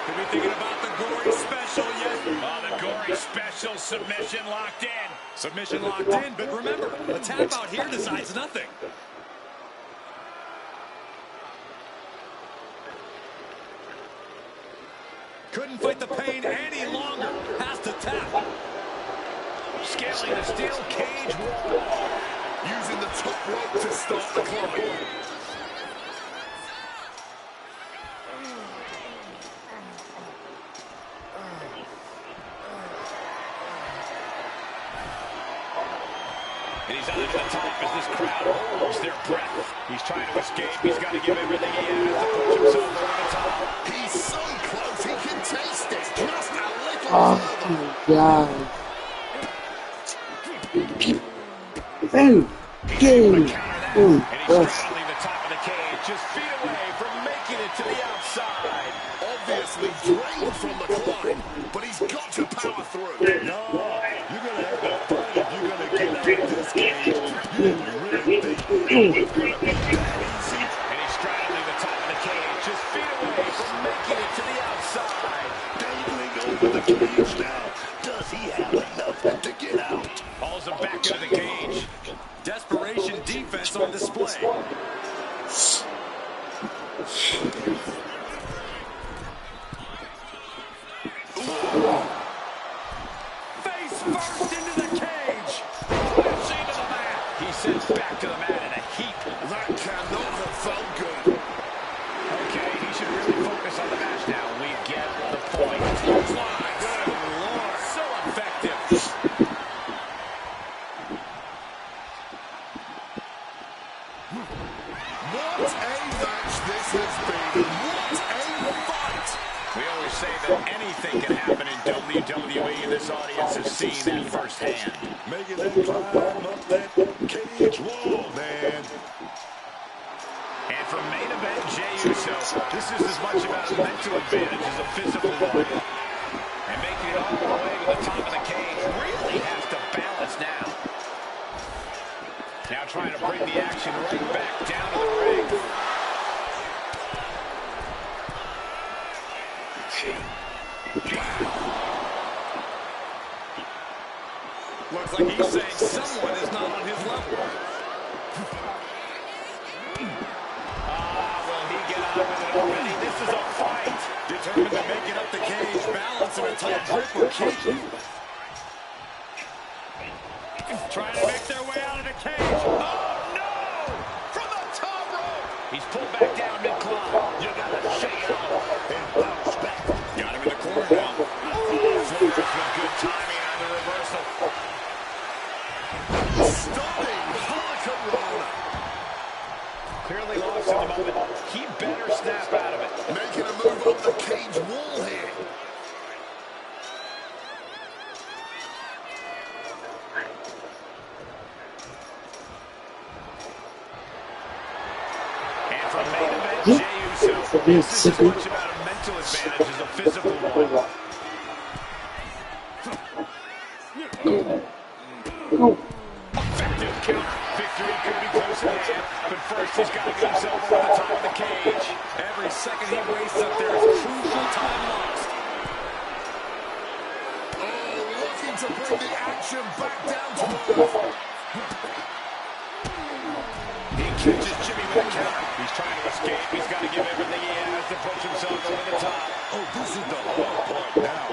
Could be thinking about the gory special yet. Oh, the gory special submission locked in. Submission locked in, but remember, a tap out here decides nothing. Couldn't fight the pain any longer. Has to tap. Scaling the steel cage wall. Using the top rope to start the climb. And he's under the top as this crowd holds their breath. He's trying to escape. He's got to give everything he has to push himself over the top. He's so close, he can taste it just a little Oh further. my god. Boom. Boom. Boom. And he's straddling the top of the cage, just feet away from making it to the outside. Obviously drained from the climb, but he's got to power through. No, you're going to have to fight if you're going to get out of this cage. You really think it's going to be that easy? And he's straddling the top of the cage, just feet away from making it to the outside. Dangling over the cage now. Does he have enough to get out? Hauls him back into the cage. Desperation defense on display. Face first into the cage. Crashing to the mat. He sends back to the mat in a heap. That cannot have felt good. Okay, he should really focus on the match now. We get the point. Clothesline. Good Lord. So effective. What a match this has been. What a fight. We always say that anything can happen in WWE, and this audience has seen that firsthand. Making that climb up that cage wall, man. And from main event, Jey Uso, this is as much about a mental advantage as a physical one. And making it all the way to the top of the cage really has to balance now. Now trying to bring the action right back down to the ring. Looks like he's saying someone is not on his level. Will he get out of it already? This is a fight. Determined to make it up the cage, balance in a tight grip or keep. Trying to make their way out of the cage. Oh, no! From the top rope. He's pulled back down mid-climb. You gotta shake it off and bounce back. Got him in the corner now. With good timing on the reversal. Stunning hurricanrana. Clearly lost in the moment. He better snap out of it. Making a move up the cage wall here. And from main event, Jey Uso. This is as much about a mental advantage as a physical one. Effective counter. Victory could be close at hand, but first he's got to get himself over the top of the cage. Every second he wastes up there is crucial time lost. Oh, looking to bring the action back down to earth. He catches Jimmy with a counter. He's trying to escape. He's got to give everything he has to push himself over the top. Oh, this is the hard part now.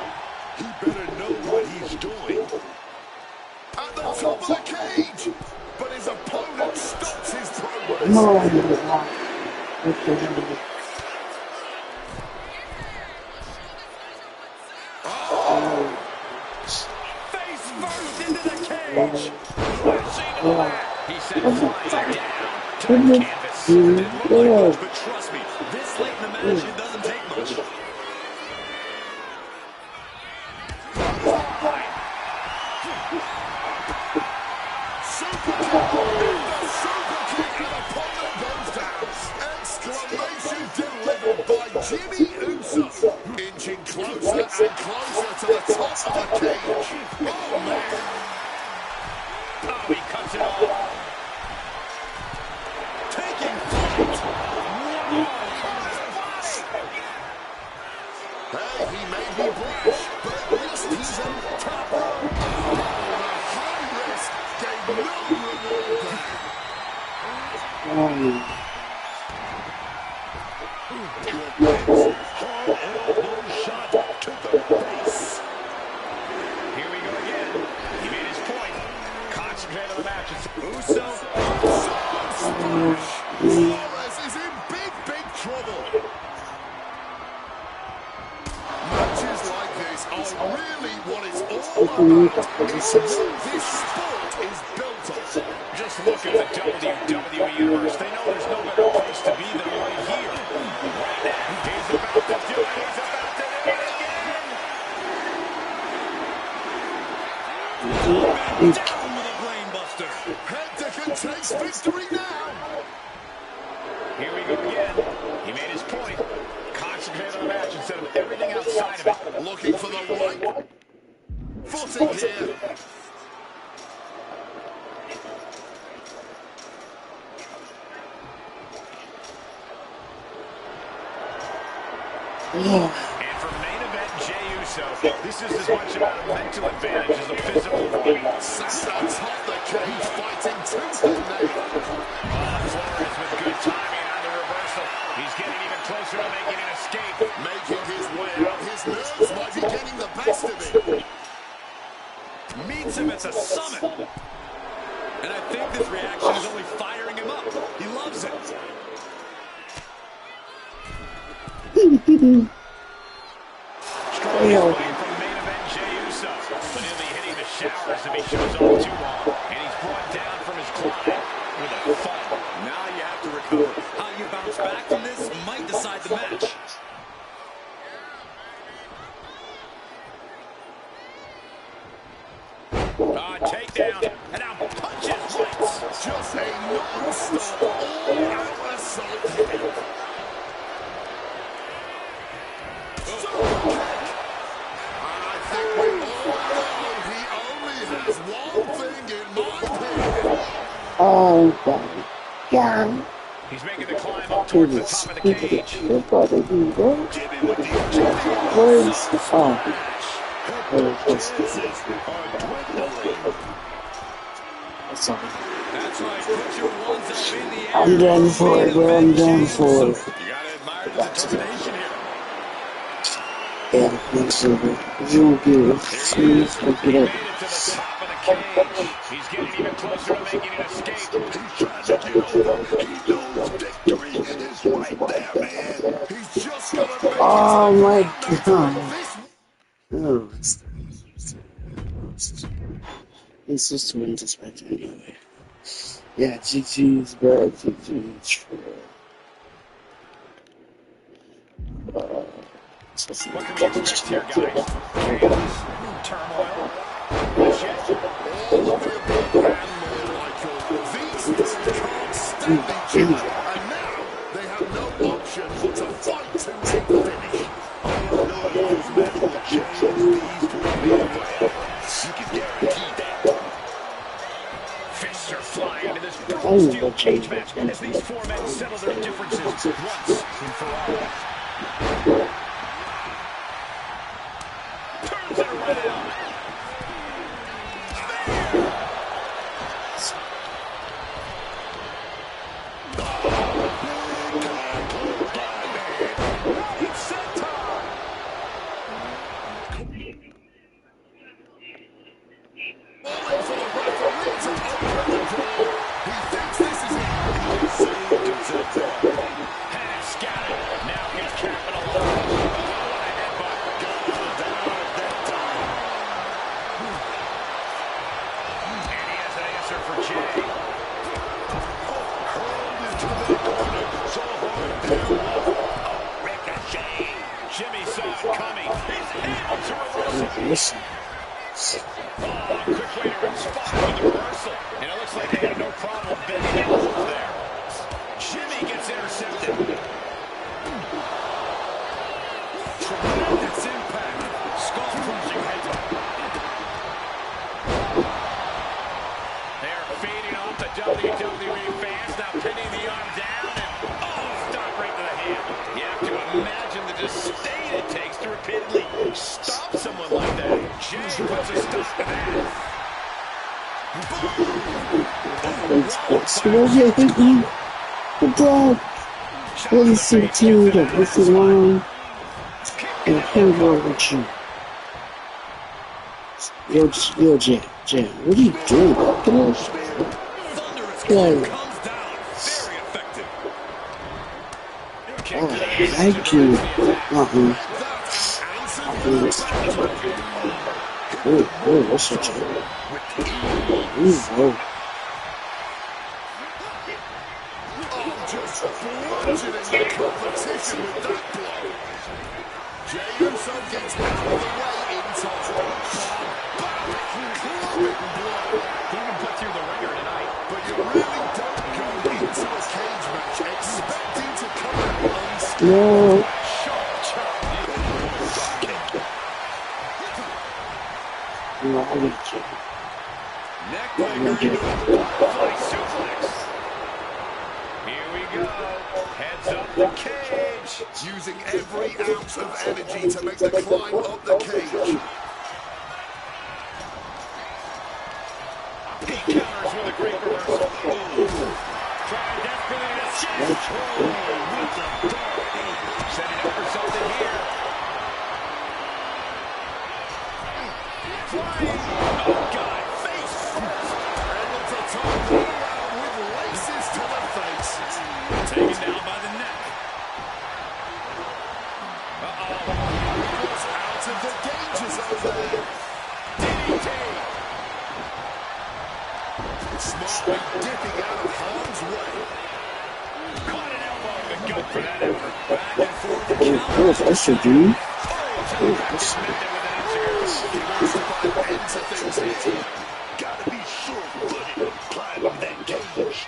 He better know what he's doing. At the top of the cage, but his opponent stops his progress. No. Face first into the cage. Lashing to the mat. He sent him flying down to the canvas. Didn't look like much, but trust me, this late in the match, it doesn't take much. Super kick. The super kick, and opponent goes down. Exclamation delivered by Jimmy Uso. Inching closer and closer to the top of the cage. Oh, man. Oh, he cuts it off. Taking flight. Hey, he may be brash, but at least he's on top. Oh, high risk gave no reward there. Hard elbow shot to the face. Here we go again. He made his point. Concentrate on the match. Uso. Flores is in big, big trouble. Matches like this are really what it's all about. It's what this sport is built on. Just look at the WWE Universe. They know there's no better place to be than right here. Right now, he's about to do it. He's about to do it again. Down with a brain buster. Hector can taste victory now. Here we go again. He made his point. Concentrate on the match instead of everything outside of it. Looking for the right footing here. And for main event Jey Uso, this is as much about a mental advantage as a physical one. Sat atop the cage, fighting tooth and nail. Flores with good timing on the reversal. He's getting even closer to making an escape. Making his way out. His nerves might be getting the best of him. Meets him at the summit. And I think this reaction is only firing him up. He loves it. Strong away from main event Jey Uso. But he'll be hitting the showers if he shows up too long. And he's brought down from his climb with a thud. Now you have to recover. How you bounce back from this might decide the match. Takedown. And now punches rights. Just a non-stop, all-out assault here. And I think we all know he only has one thing in mind here. Oh my God. He's making the climb up towards the top of the cage. Jimmy with the Words. Oh. chances are dwindling. Sorry. That's right. Put your ones up in the air. I'm done for it, bro. I'm done for it. You gotta admire the determination here. Yeah, thanks, Silver. If you don't get it, please look it Made up. it to the top of the cage. He's getting even closer to making an escape. He's trying to get over. He knows victory is right there, man. He's just gonna make Oh my this God. Oh, it's just too disrespectful anyway. Yeah, GG's, bro. GG's. What can we expect here, guys? Chaos, turmoil, bloodshed. all of the above and more, Michael. These two can't stand each other, and now they have no option but to fight to the finish. All you know is men will change these to be forever. You can guarantee that. Fists are flying into this brutal steel cage match as these four men settle their differences once and for all. Turns it around. to the back corner. So hard there. Oh, ricochet. Jimmy saw it coming. He's able to reverse it. Listen. Oh, quick way to respond with the reversal. And it looks like they had no problem bending the elbows there. Jimmy gets intercepted. Tremendous impact. Skull crushing head to. They're feeding off the WWE fans. Now pinning the arm down. And, oh, stop right to the hand. You have to imagine the disdain it takes to repeatedly stop someone like that. Jay puts a stop to that. What is the team that was the line and handle with you? Yo, Jay, what are you doing? Come on. Like, thank you. Oh, what's that? Oh. Just bludgeoning the competition with that blow. Jey Uso gets out of the way in time. Clubbing blow. He even put through the ringer tonight. But you really don't go into a cage match expecting to come out unscathed. No. Sharp chop. Neckbreaker into a butterfly suplex. Here we go. Heads up the cage. Using every ounce of energy to make the climb up the cage. He counters with a great reversal. Trying desperately to escape. With the dart. Setting up for something here. Flying. Oh, God. Face first. Able to top the round with laces to the face. Taken down by the neck. Was out of the danger zone there. DDT. Smartly dipping out of harm's way. Caught an elbow in the gut for that effort. Back and forth. The Oh, that's a dude. Gotta be sure-footed climbing that cage.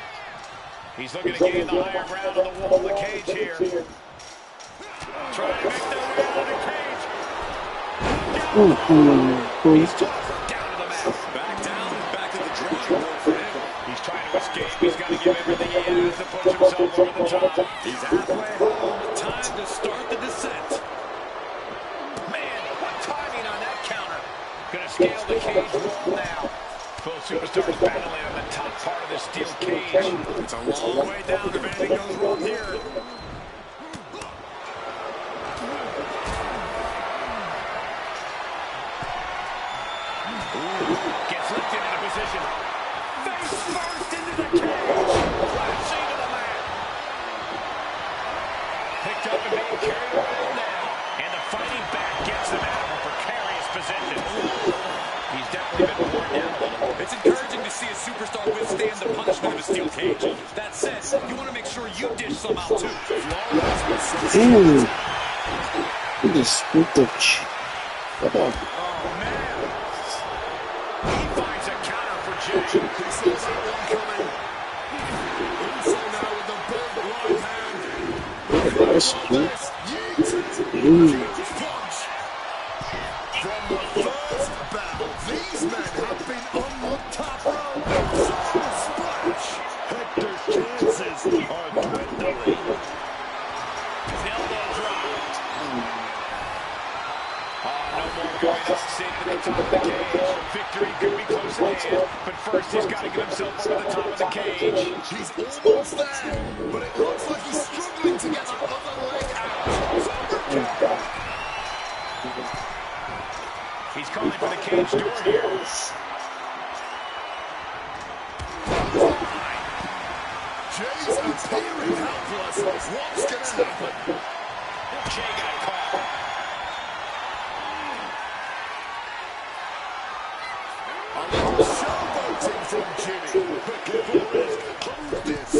He's looking to gain the higher ground on the wall of the cage here. Trying to make their way out of the cage. He's tossed down to the mat. Back down and back to the drawing board for him. He's trying to escape. He's got to give everything he has to push himself over the top. He's halfway home. Time to start the descent. Man, what timing on that counter. Gonna scale the cage wall now. Both superstars battling on the top part of the steel cage. It's a long way down if anything goes wrong here. Gets lifted into position. Face first into the cage. Crashing to the mat. Picked up and being carried away now. And the fighting back gets him out of a precarious position. He's definitely been worn down a little. It's encouraging to see a superstar withstand the punishment of a steel cage. That said, you want to make sure you dish some out too. Damn. He just spooked the Oh, man. He finds a counter for Jey. He saw that one coming. Uso now with the big right hand. That's cute. Punch. From the first bout, these men have been on the top rope. Splash. Hector's chances are dwindling. Elbow drop. No more going up, sitting at the top of the cage. Victory could be close at hand, but first he's got to get himself over the top of the cage. He's almost there, but it looks like he's struggling to get that other leg out. He's calling for the cage door here. Jay's appearing helpless. What's going to happen? Jey got caught. A little showboating from Jimmy. The giveaway proved this.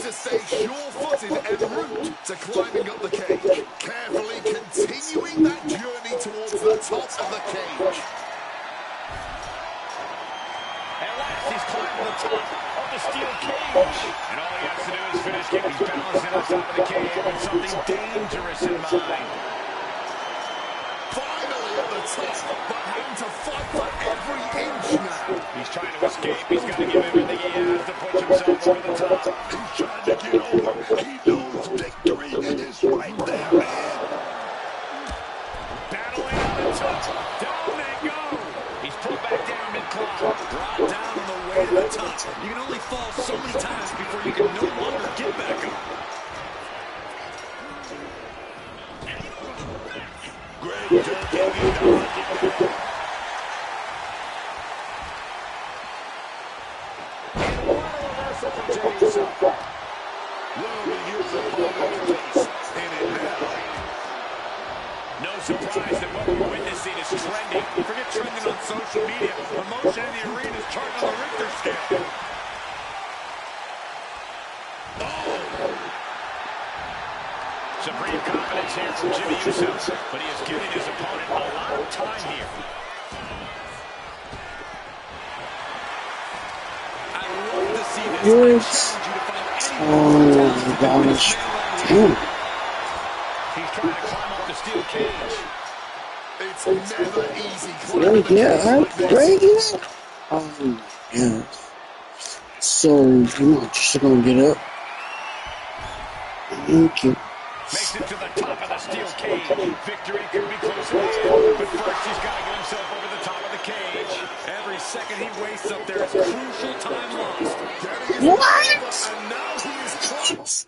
to stay sure-footed en route to climbing up the cage. Carefully continuing that journey towards the top of the cage. At last, he's climbed to the top of the steel cage. And all he has to do is finish getting his balance in on top of the cage with something dangerous in mind. Finally at the top, but having to fight for every inch now. He's trying to escape. He's got to give everything he has to push himself over the top. He's trying to get over. He knows victory is right there, man. Battling on the top. Down they go. He's pulled back down mid-climb. Brought down on the way to the top. You can only fall so many times before you can no longer get back up. Great job getting it done. No surprise that what we're witnessing is trending. Forget trending on social media. Emotion in the arena is charted on the Richter scale. Supreme confidence here from Jimmy Uso, but he is giving his opponent a lot of time here. I love to see this. Oh my gosh. Damn. He's trying to climb up the steel cage. It's never easy Really climbing get upgraded? Yeah. So, you're not just gonna get up. Thank you. Makes it to the top of the steel cage. Victory could be close at hand, but first he's got to get himself over the top of the cage. Every second he wastes up there is crucial time lost. What? and now he is close.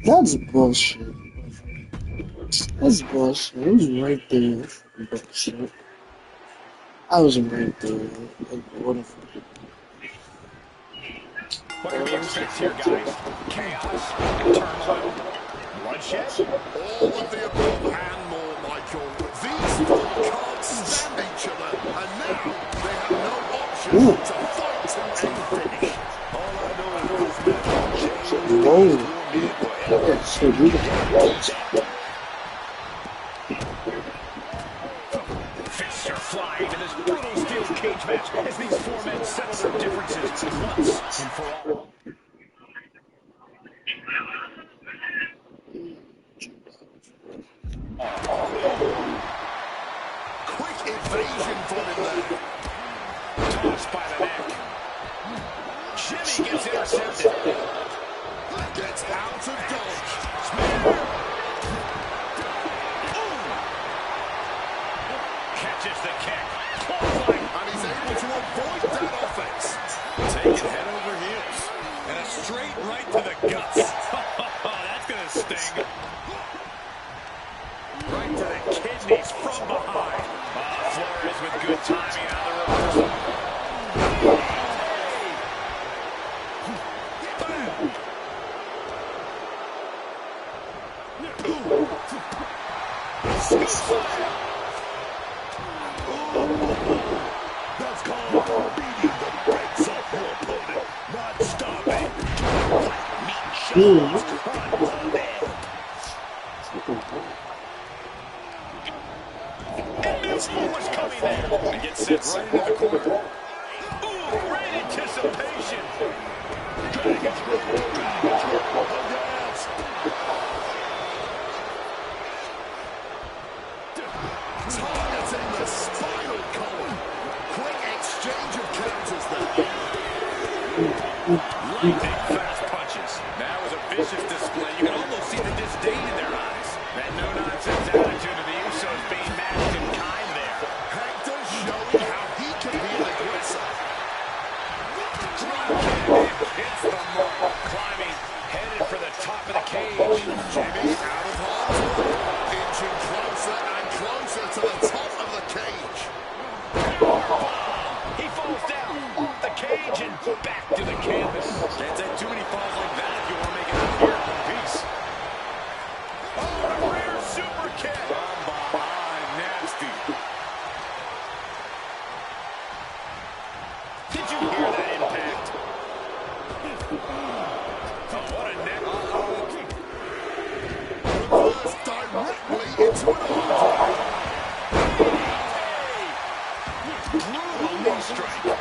That's bullshit. That's bullshit. It was right there. Bullshit. I was right there. Like, whatever. What can we expect here, guys? Chaos, turmoil, bloodshed? All of the above and more, Michael. These four can't stand each other, and now they have no option to fight and finish. All I know is this match Whoa. That's so beautiful. Fists are flying in this brutal steel cage match as these four men settle their differences once and for all. quick evasion from him there. Tossed by the neck. Jimmy gets intercepted. Gets out of dodge. Catches the kick. Clothesline. And he's able to avoid that offense. Taking head over heels. And a straight right to the guts. That's going to sting. Right to the kidneys from behind. Flores with good timing on the reversal. That's called beating the brakes off your opponent, not stopping. Invincible was coming there. And gets set right into the corner. Ooh, great anticipation. Dragon's Grip. Targeting the spinal column. Quick exchange of counters there. Lightning fast punches. That was a vicious display. You can almost see the disdain in their eyes. That no-nonsense attitude of the Usos being matched in kind there. Hector showing how he can be an aggressor. Hits the mark. Climbing, headed for the top of the cage. Jimmy out of harm's way. Inching closer and closer to the top of the cage. He falls down off the cage and back to the canvas. Can't take too many falls like that if you want to make it out here in one piece. Oh, a rear super kick. From behind, nasty. Did you hear that impact? into an arm. Brutal knee strike.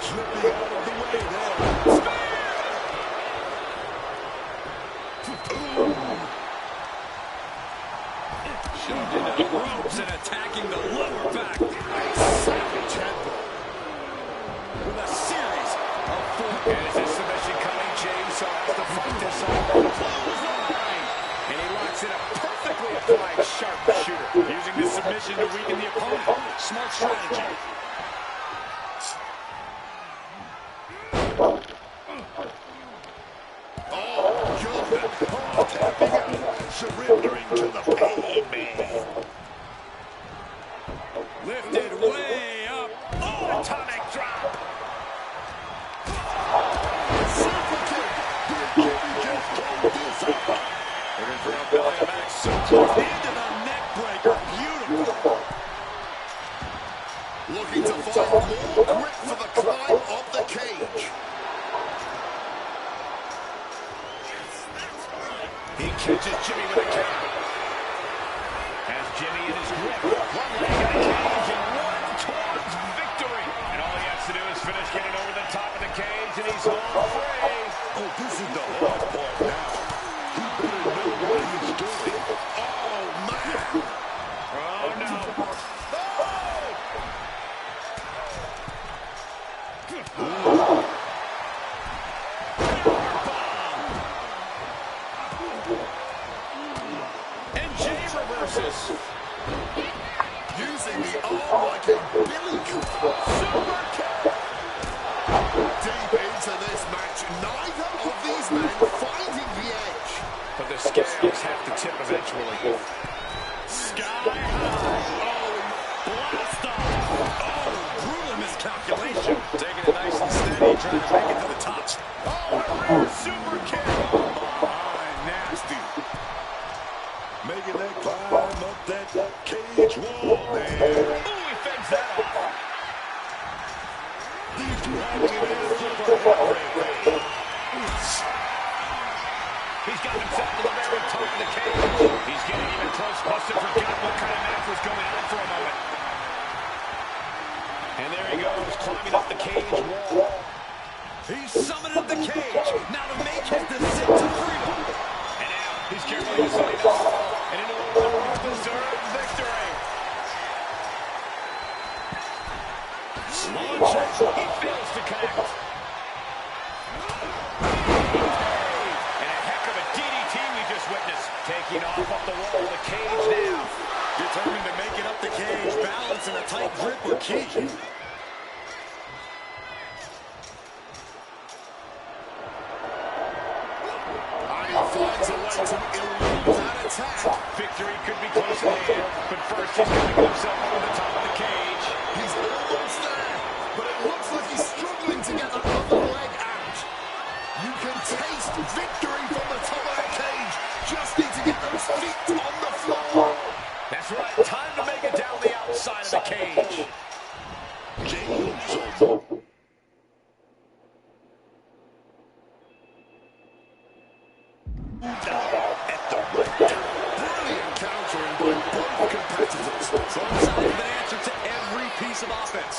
Slipping out of the way there. Shoved into the ropes and attacking the lower back. A savage headbutt. With a series of four. And is this submission coming? James so has to fight this off. Clothesline. And he locks in a perfectly applied sharpshooter. Using this submission to weaken the opponent. Smart strategy. Tapping out, surrendering to the pain, man. Lifted way up. Oh, atomic drop. Super kick. Did Jimmy just pull this out? Looking for a belly back suplex into the neck breaker. Beautiful. Looking to find more grip for the climb of the cage. He catches Jimmy with a kick. Has Jimmy in his grip. One leg in the cage and one towards victory. And all he has to do is finish getting over the top of the cage and he's home free. Oh, this is the hard part now. He better know what he's doing. Oh, man. Oh, no. And Jay reverses. Using the arm like a billy club. Super kick. Deep into this match, neither of these men finding the edge. But the scales have to tip eventually. Sky high. Oh, blast off. Oh, brutal miscalculation. Taking it nice and steady, trying to make it to the top. Oh, a rear super kick. Nasty. Making that climb up that cage wall, man. Ooh, he fakes that off. He's driving it in for the heartbreak. He's got himself to the very top of the cage. He's getting even close. Must have forgotten what kind of match was going on for a moment. And there he goes, climbing up the cage wall. He's summoned up the cage. Now to make his descent to freedom. And now he's carefully deciding to fall and into a well-deserved victory. Launcher. He fails to connect. And a heck of a DDT we just witnessed. Taking off up the wall of the cage now. Determined to make it up the cage. Balance and a tight grip were key. And he finds a way to elude that attack. Victory could be close at hand, but first he's got to get himself over the top of the cage. He's almost there, but it looks like he's struggling to get that other leg out. You can taste victory from the top of the cage. Just need to get those feet on the floor. That's right, time to make it down the outside of the cage. At the right time. Brilliant countering by both competitors. Both sides have an answer to every piece of offense.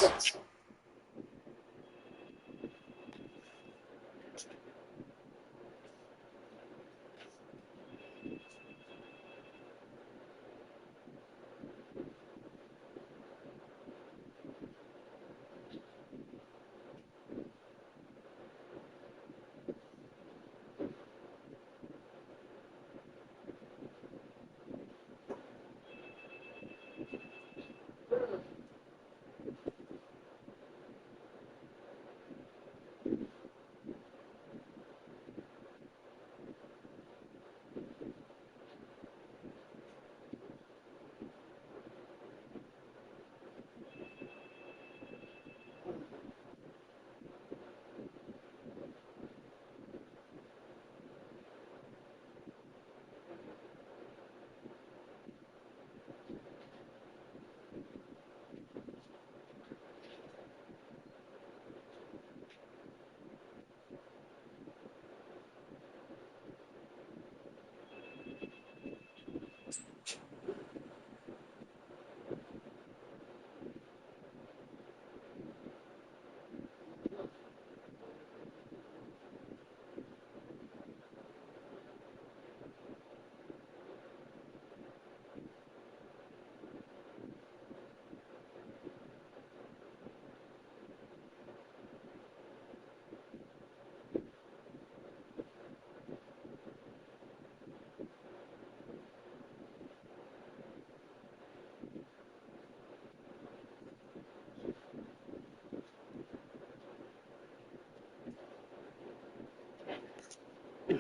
And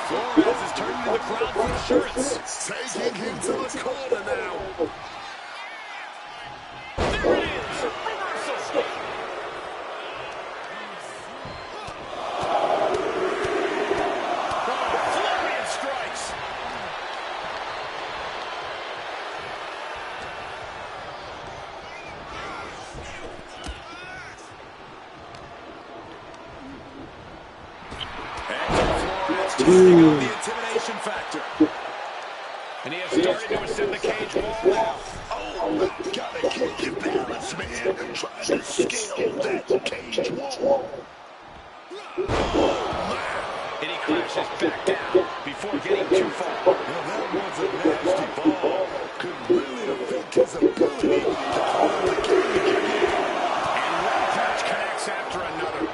Flores is turning to the crowd for assurance. Taking him to the corner now. There it is. Reversal. Flurry of strikes. Turning on the intimidation factor. And he has started to ascend the cage wall now. Oh, gotta keep your balance, man. Trying to scale that cage wall. And he crashes back down before getting too far. Now that was a nasty fall. Could really affect his ability to climb the cage. And one punch connects after another.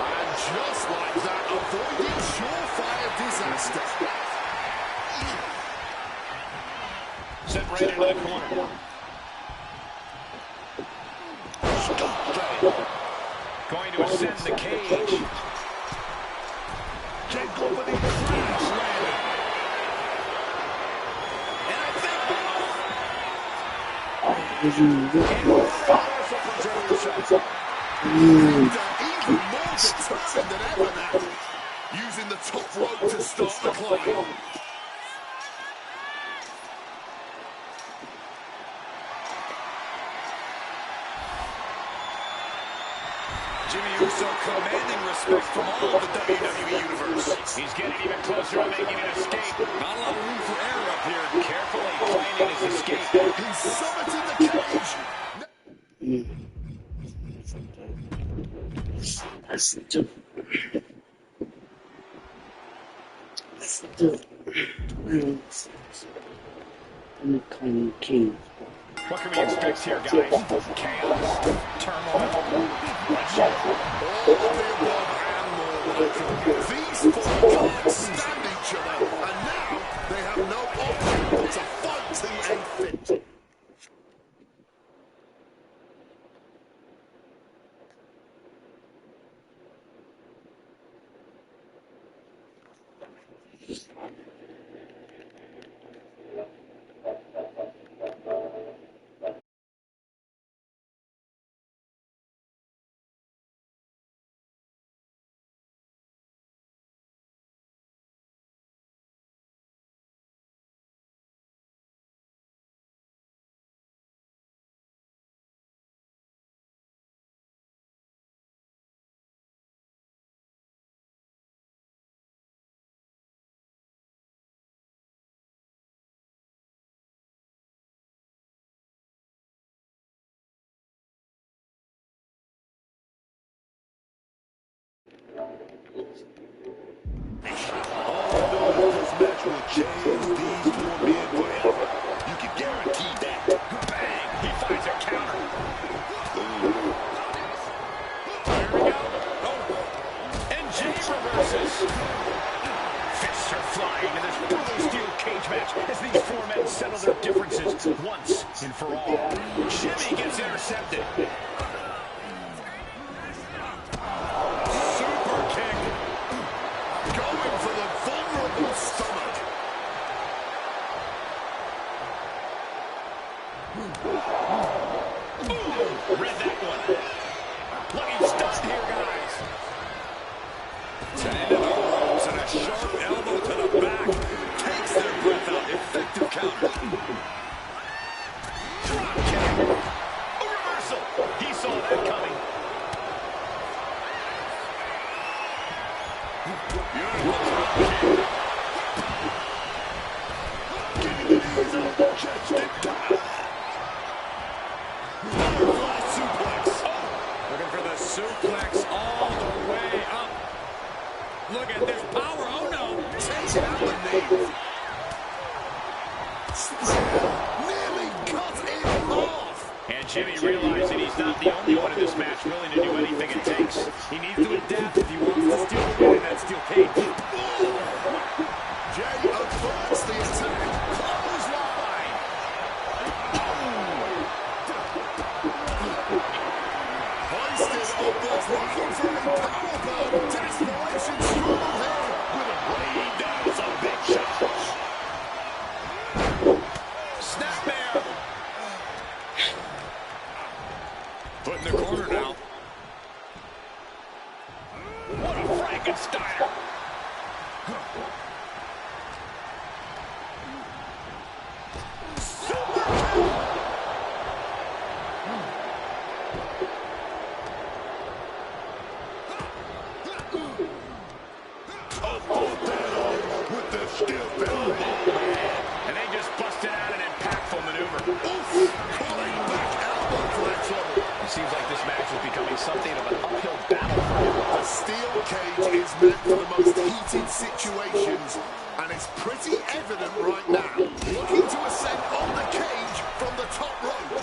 And just like that, avoiding surefire disaster. Set right into the corner. Going to ascend the cage. Can't go for the crash landing. And I think Even more determined than ever now. Using the top rope to start the climb. Jimmy Uso commanding respect from all of the WWE Universe. He's getting even closer to making an escape. Not a lot of room for error up here. Carefully planning his escape. He's summited the cage. That's the king. What can we expect here, guys? Chaos, turmoil, bloodshed. All of the above and more. These four can't stand each other. And now they have no option but to fight to a fit. Match will change these four men forever. You can guarantee that. Bang! He finds a counter. Here we go. Oh. And Jay reverses. Fists are flying in this brutal steel cage match as these four men settle their differences once and for all. Jimmy gets intercepted. Super kick. Going for the vulnerable stomach. Read that one. Looking stunned here, guys. Into the ropes and a sharp elbow to the back. Takes their breath out. Effective counter. Drop kick. A reversal. He saw that coming. Beautiful drop kick. Getting the knees up, chest it down. Butterfly suplex. Looking for the suplex all the way up. Look at this power. Oh, no. Takes out the knee. Jimmy realizing he's not the only one in this match willing to do anything it takes. He needs to adapt if he wants to steal the win in that steel cage. Jay averts the attack. Clothesline. Hoisted upwards, looking for a powerbomb. Desperation struggle here with a rain down some big shots. Snapmare. Put in the corner now. What a Frankensteiner. And they just busted out an impactful maneuver. It seems like this match is becoming something of an uphill battle for him. The steel cage is meant for the most heated situations, and it's pretty evident right now. Looking to ascend on the cage from the top rope.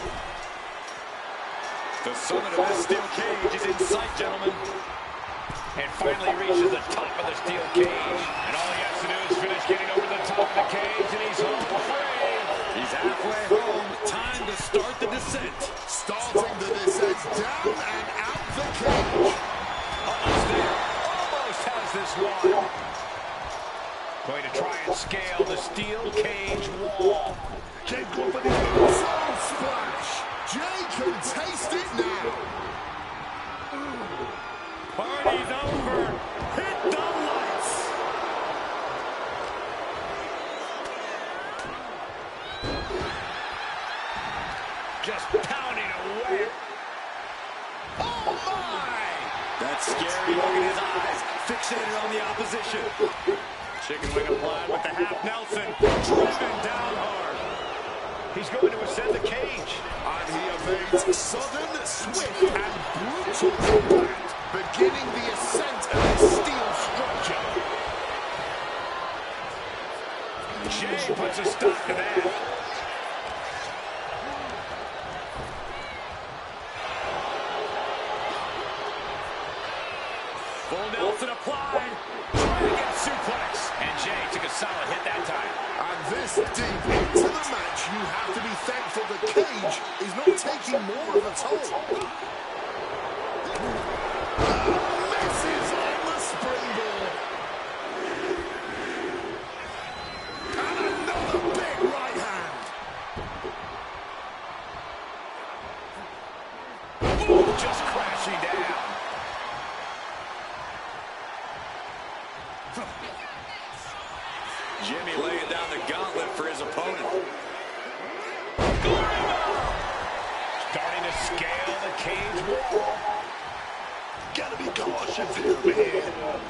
The summit of this steel cage is in sight, gentlemen. And finally reaches the top of the steel cage. And all he has to do is finish getting over the top of the cage, and he's home free. He's halfway home. Time to start the descent. Starting the descent down and out the cage. Almost there. Almost has this one. Going to try and scale the steel cage wall. Jay going for the soul splash. Jay can taste it now. Party's over. Hit the lights. Just pounding away. Oh, my! That's scary. Look at his eyes. Fixated on the opposition. Chicken wing applied with the half Nelson. Driven down hard. He's going to ascend the cage. And he evades sudden, swift, and brutal impact, beginning the ascent of his steel structure. Jay puts a stop to that. Full Nelson applied. Dragon suplex. And Jay took a solid hit that time. And this deep into the match, you have to be thankful the cage is not taking more of a toll. Misses on the springboard. And another big right hand. Ooh, just crashing down. Jimmy laying down the gauntlet for his opponent. Starting to scale the cage wall. Gotta be cautious here, man.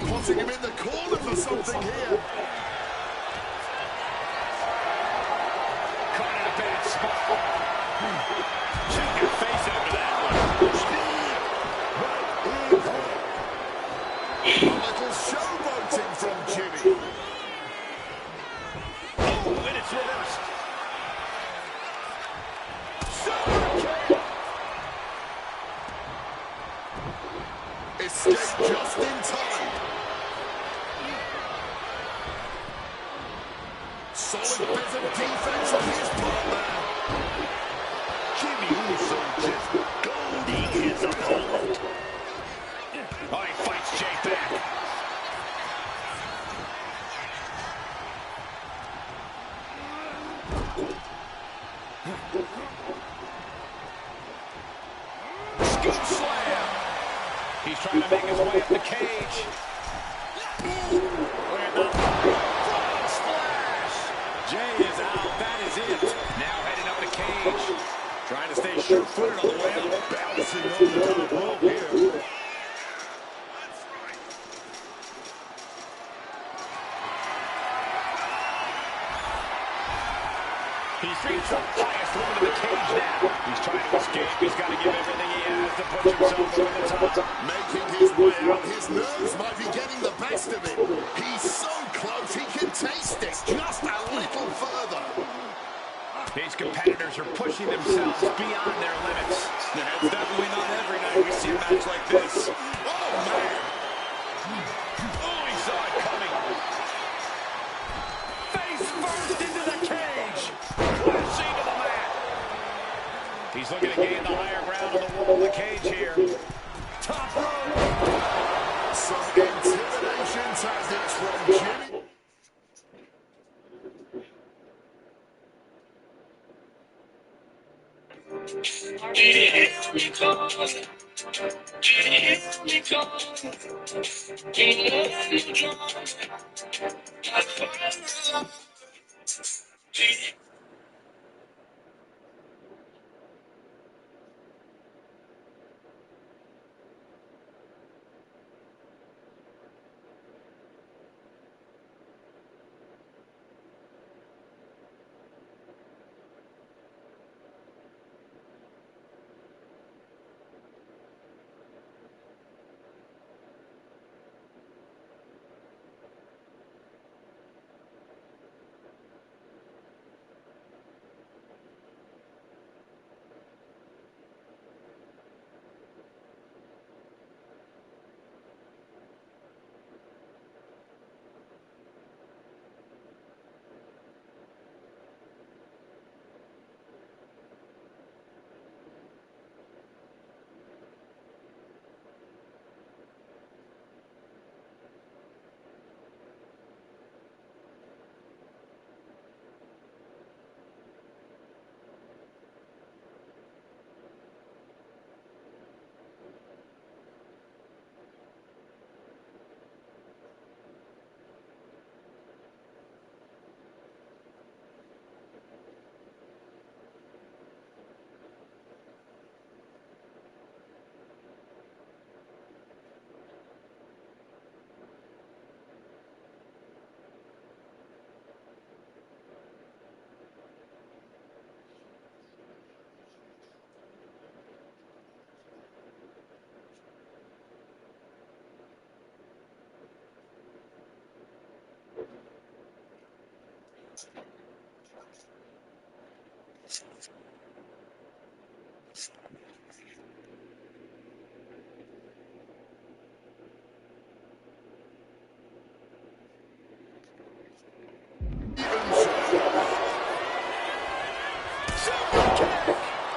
Putting him in the corner for something here. Caught in a bad spot. Check your face after that one. A little showboating from Jimmy. Oh, and it's reversed. Escape just in time. Solid bit of defense on his part there. Jimmy Uso just golding his opponent. Oh, he fights Jay back. Scoop slam. He's trying to make his way up the cage. Look at the frog splash. Jay is out. That is it. Now heading up the cage. Trying to stay sure-footed on the way up. Bouncing on the top rope here. He's reached the highest limit of the cage now. He's trying to escape. He's got to give everything he has to push himself over the top. Making his way out. His nerves might be getting the best of him. He's so close, he can taste it. Just a little further. These competitors are pushing themselves beyond their limits. Yeah, it's definitely not every night we see a match like this. Oh, man. Oh, he saw it coming. Face first into the cage. Crashing to the mat. He's looking to gain the higher ground on the wall of the cage here. Top rope. Some intimidation tactics from Jimmy.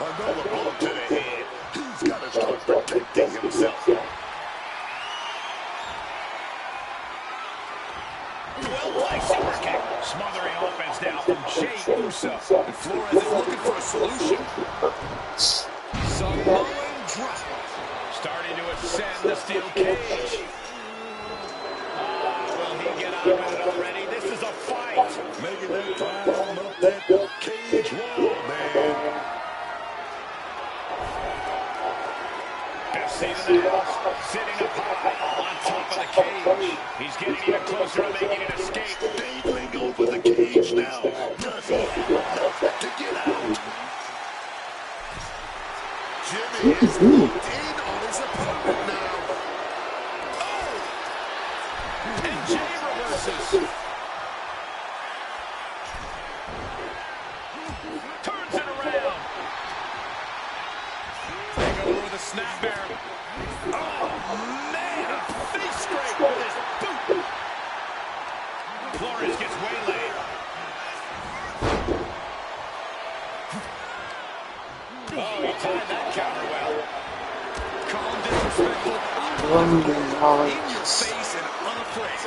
Another blow to the head. He's got to start protecting himself. Well-placed super kick. Smothering offense now from Jey Uso. And Flores is looking for a solution. Samoan drop. Starting to ascend the steel cage. Will he get out of it already? This is a fight. Making that climb up that cage wall, man. Best seat in the house. Sitting up high on top of the cage. He's getting even closer to making an escape. Dangling over the cage now. Does he have enough to get out? Jimmy is locked in on his opponent now. Oh! And Jey reverses. Turns it around. They go over the snap bear. Oh, man! A face scrape with his boot. Flores gets waylaid. Oh, he timed that counter well. Calm, disrespectful. In your face and unafraid.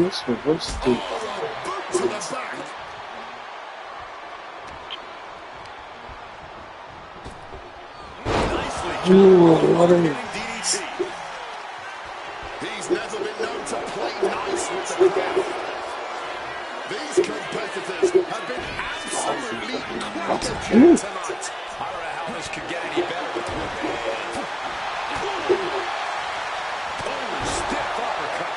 Yes, reverse Oh, deep. a boot to the back. Nicely Ooh, what a DDT. He's never been known to play nice with the crowd. These competitors have been absolutely cracking here tonight. I don't know how this could get any better with one hand. Oh, stiff uppercut.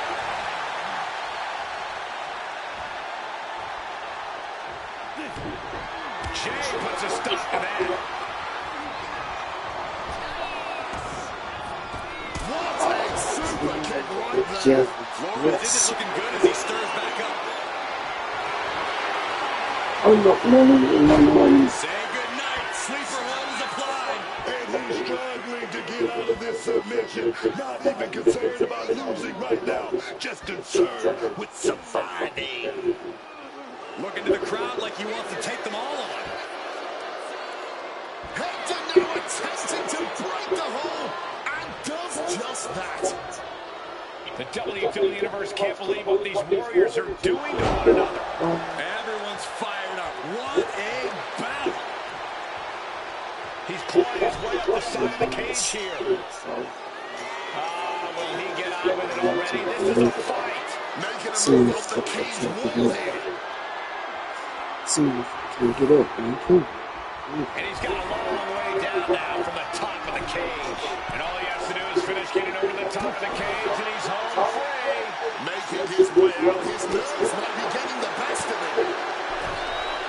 Jey puts a stop to that. What a super kick right there. Jeff. Flores isn't looking good as he stirs back up. Oh, no. Say goodnight. Sleeper hold is applied. And he's struggling to get out of this submission. Not even concerned about losing right now. Just concerned with surviving. Looking to the crowd like he wants to take them all on. Hector now attempting to break the hold and does just that. The WWE Universe can't believe what these Warriors are doing to one another. Everyone's fired up. What a battle. He's clawing his way up the side of the cage here. Will he get on with it already? This is a fight. Making a move off the cage wall here. See if I can get up, man. And he's got a long way down now from the top of the cage. And all he has to do is finish getting over the top of the cage, and he's home free. Making his way out. His nerves might be getting the best of him.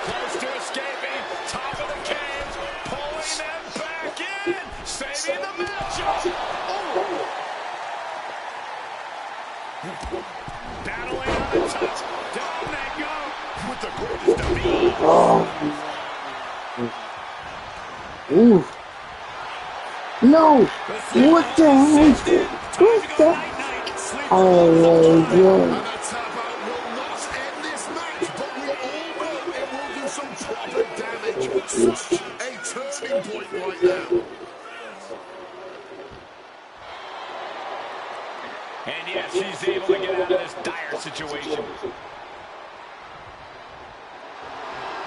Close to escaping. Top of the cage. Pulling them back in. Saving the matchup. Battling on the top. Down they go. With the greatest of ease. Ooh. No! What the heck? What the? Oh my god. And a tap out will not end this match, but we all know it will do some proper damage. Such a turning point right now. And yes, he's able to get out of this dire situation.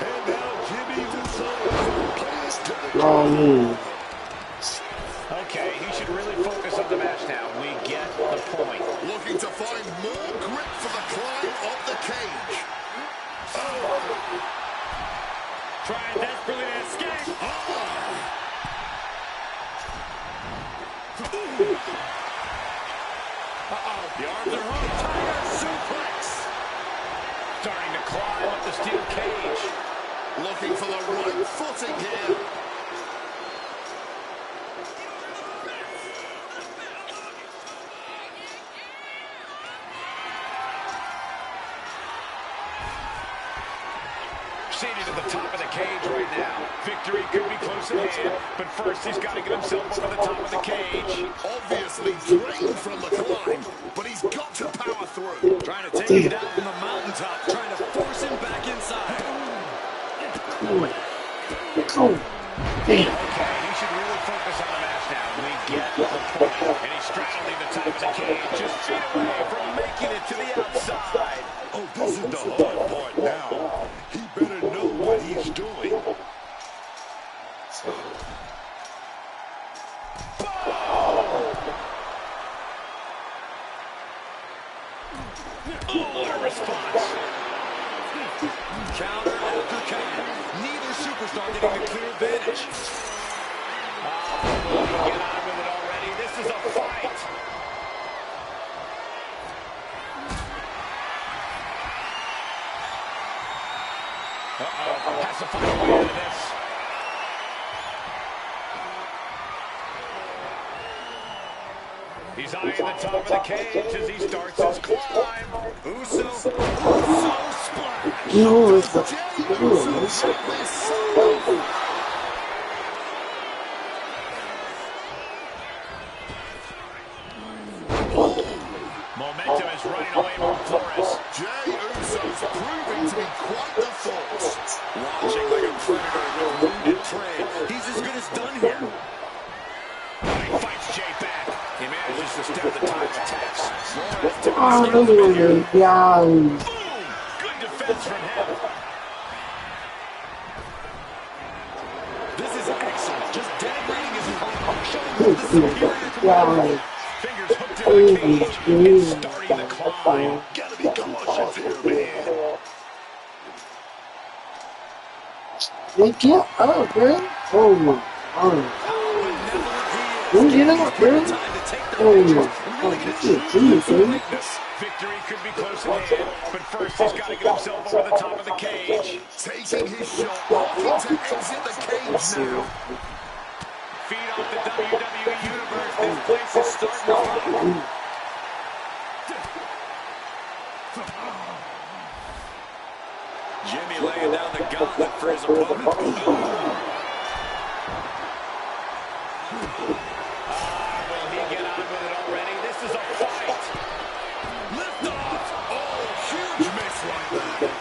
And now Jimmy Uso plays to the Oh, Okay, he should really focus on the match now. We get the point. looking to find more grip for the climb of the cage. Trying desperately to escape. The arms are hooked. Tiger suplex. Starting to climb up the steel cage. Looking for the right footing here. Seated at the top of the cage right now. Victory could be close at hand, but first he's got to get himself over the top of the cage. Obviously drained from the climb, but he's got to power through. Trying to take him down from the mountaintop. Trying to force him back inside. Okay, he should really focus on the match now. We get the point. And he's straddling the top of the cage, just feet away from making it to the outside. Oh, this is the hard part now. He better know what he's doing. Oh, what a response. Counter after counter. Neither superstar getting the clear advantage. Will he get on with it already? This is a fight. Has to find a way out of this. He's eyeing the top of the cage as he starts his climb. Uso splash. no, it's the. Momentum is running away from Flores. Jey Uso's proving to be quite the force. Watching like a predator with wounded prey. He's as good as done here. He fights Jey back. He manages to stem the tide of attacks. Flores to Oh, yeah. boom! Good defense from him. This is excellent. Just denigrating his opponent. Showing him the superior Yeah. Fingers hooked in the cage and starting the climb. Gotta be cautious here, man. They get up, man. Oh my god. Don't get up, man. Oh my god. This is genius, man. Victory could be close at hand, but first he's got to get himself over the top of the cage. Taking his shot, looking to exit the cage now. Feed off the WWE Universe. This place is starting to rock. Jimmy laying down the gauntlet for his opponent. Will he get on with it already? This is a fight. Lift off. Oh, huge miss right there.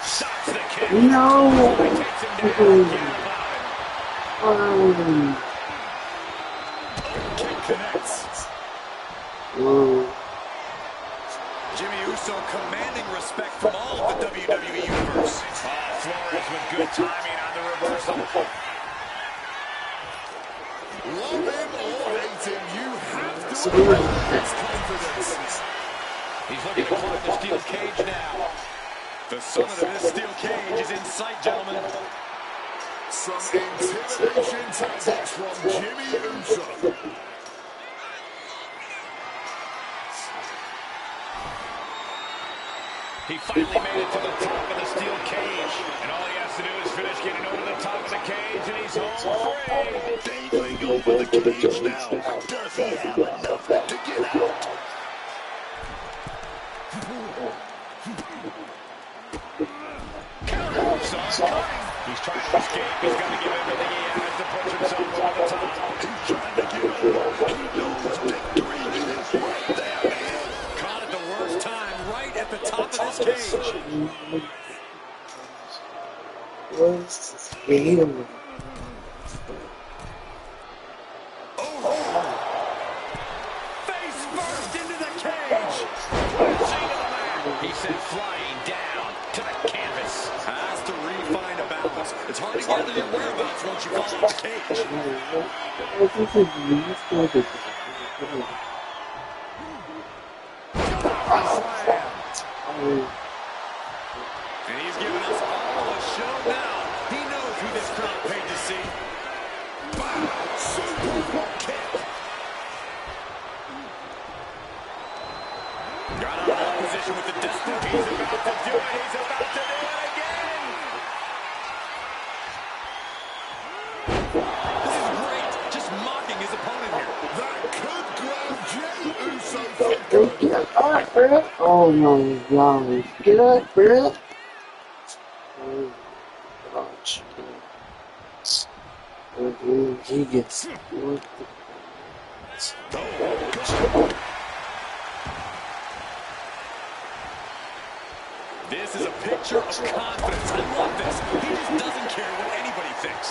Stops the kick. No. He takes him down. Forget about it. Kick connects. Jimmy Uso commanding respect from all of the WWE Universe. Oh, Flores with good timing on the reversal. Love him or hate him, you have to admire his confidence. He's looking to climb the steel cage now. The summit of this steel cage is in sight, gentlemen. Some intimidation tactics from Jimmy Uso. He finally made it to the top of the steel cage. And all he has to do is finish getting over the top of the cage, and he's home free. Dangling over the cage now. Does he have enough to get out? He's trying to escape. He's got to give everything he has to push himself over the top. He's trying to get over. He knows victory is right there, man. Caught at the worst time, right at the top of this cage. Face first into the cage. He sent flying down to the canvas. Has to refine a balance. It's hard to gather your whereabouts once you fall off the cage. And he's giving us all a show now. He knows who this crowd paid to see. Super kick. Got out of that position with the distance. He's about to do it. He's about to do it again. This is great. Just mocking his opponent here. That could grab Jey Uso for good. Get up, bro. Oh my gosh. Get up, bro. Oh gosh. He gets what This is a picture of confidence. I love this. He just doesn't care what anybody thinks.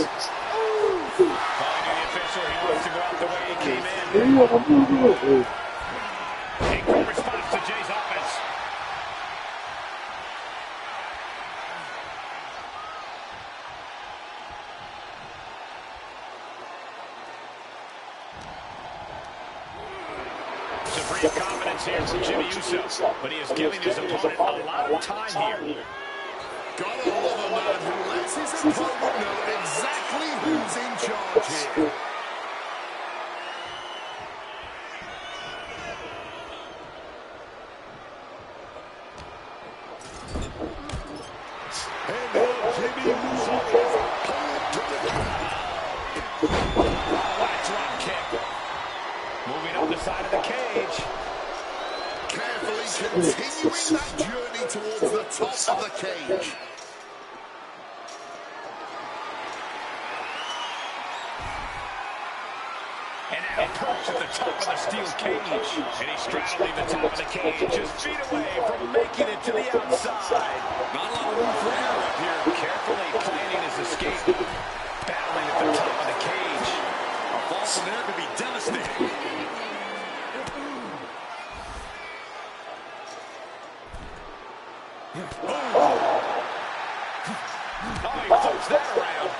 Calling the official. He wants to go out the way he came in. A quick response to Jay's offense. Supreme confidence here from Jimmy Uso, but he is giving his opponent a lot of time here. Gotta love a man who lets his opponent know exactly who's in charge here. And now Jimmy Uso is appealing to the crowd. What a drop kick. Moving up the side of the cage. Carefully continuing that journey towards the top of the cage. And now approach at the top of the steel cage. And he's straddling the top of the cage, just feet away from making it to the outside. Not a lot of room for error up here. Carefully planning his escape. Battling at the top of the cage. A fall from there could be devastating. Oh, he flips that around.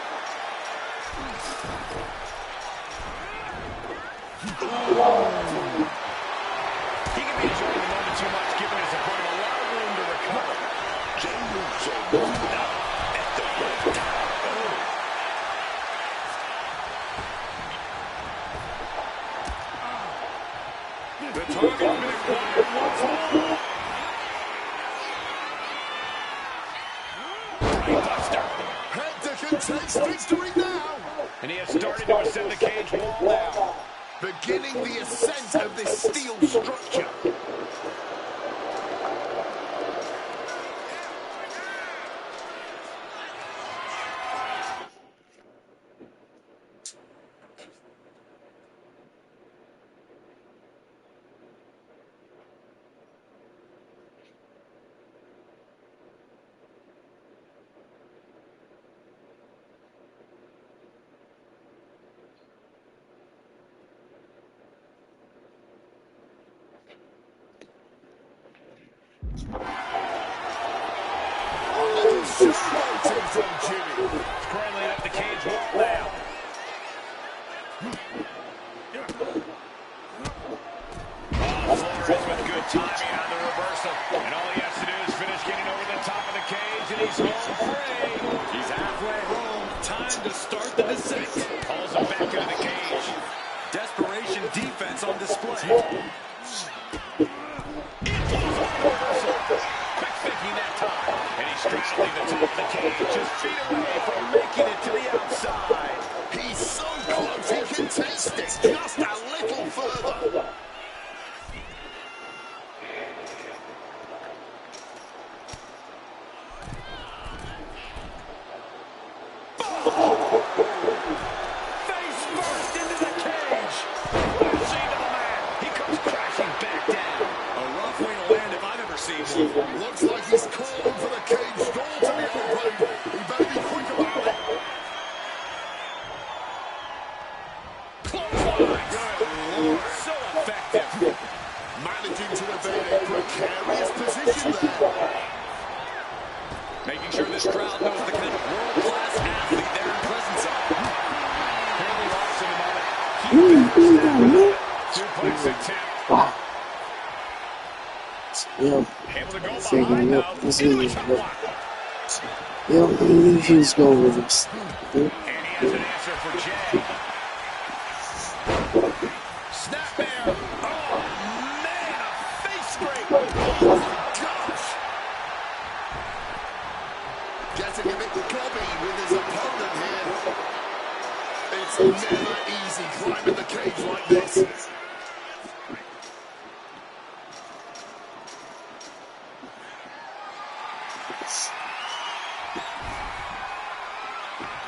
He can be enjoying the moment too much, giving his opponent a lot of room to recover. Jey Uso moving out at the right time. The target's been acquired once more. Brainbuster. Hector can taste victory now. And he has started to ascend the cage wall now. Beginning the ascent of this steel structure. Showboating from Jimmy. Scrambling up the cage wall now. Flores with good timing on the reversal. And all he has to do is finish getting over the top of the cage, and he's home free. He's halfway home. Time to start the descent. Pulls him back into the cage. Desperation defense on display. Quick thinking that time. And he's straddling the top of the cage, just feet away from making it to the outside. He's so close, he can taste it just a little further. Face first into the cage. Crashing to the mat. He comes crashing back down. A rough way to land if I've ever seen one. Looks like he's calling for the cage door to be opened. He better be quick about it. Clothesline. Good Lord. So effective. Managing to evade a precarious position there. Making sure this crowd knows the kind of world-class athlete they're in presence of. Barely lost in the moment. Suplex attempt. Yep. Able to go Figuring behind out now. this Into the is top what. block. Yep, I knew he was going with this. And he has an answer for Jay. Snapmare. Oh, man, a face scrape. Oh my gosh! Getting a bit gobby with his opponent here. It's never easy climbing the cage like this.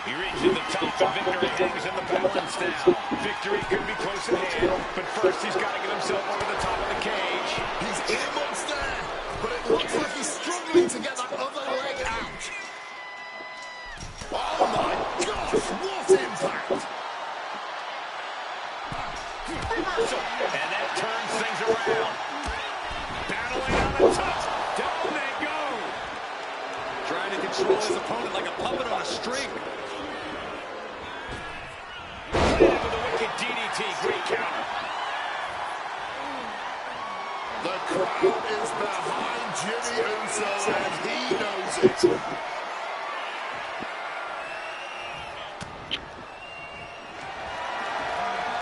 He reaches the top, and victory hangs in the balance now. Victory could be close at hand, but first he's got to get himself over the top of the cage. He's almost there, but it looks like he's struggling to get that other leg out. Oh my gosh, what impact! Reversal, and that turns things around. Battling on the top. Down they go. Trying to control his opponent like a puppet on a string. With a wicked DDT, great counter. The crowd is behind Jimmy Uso, and he knows it.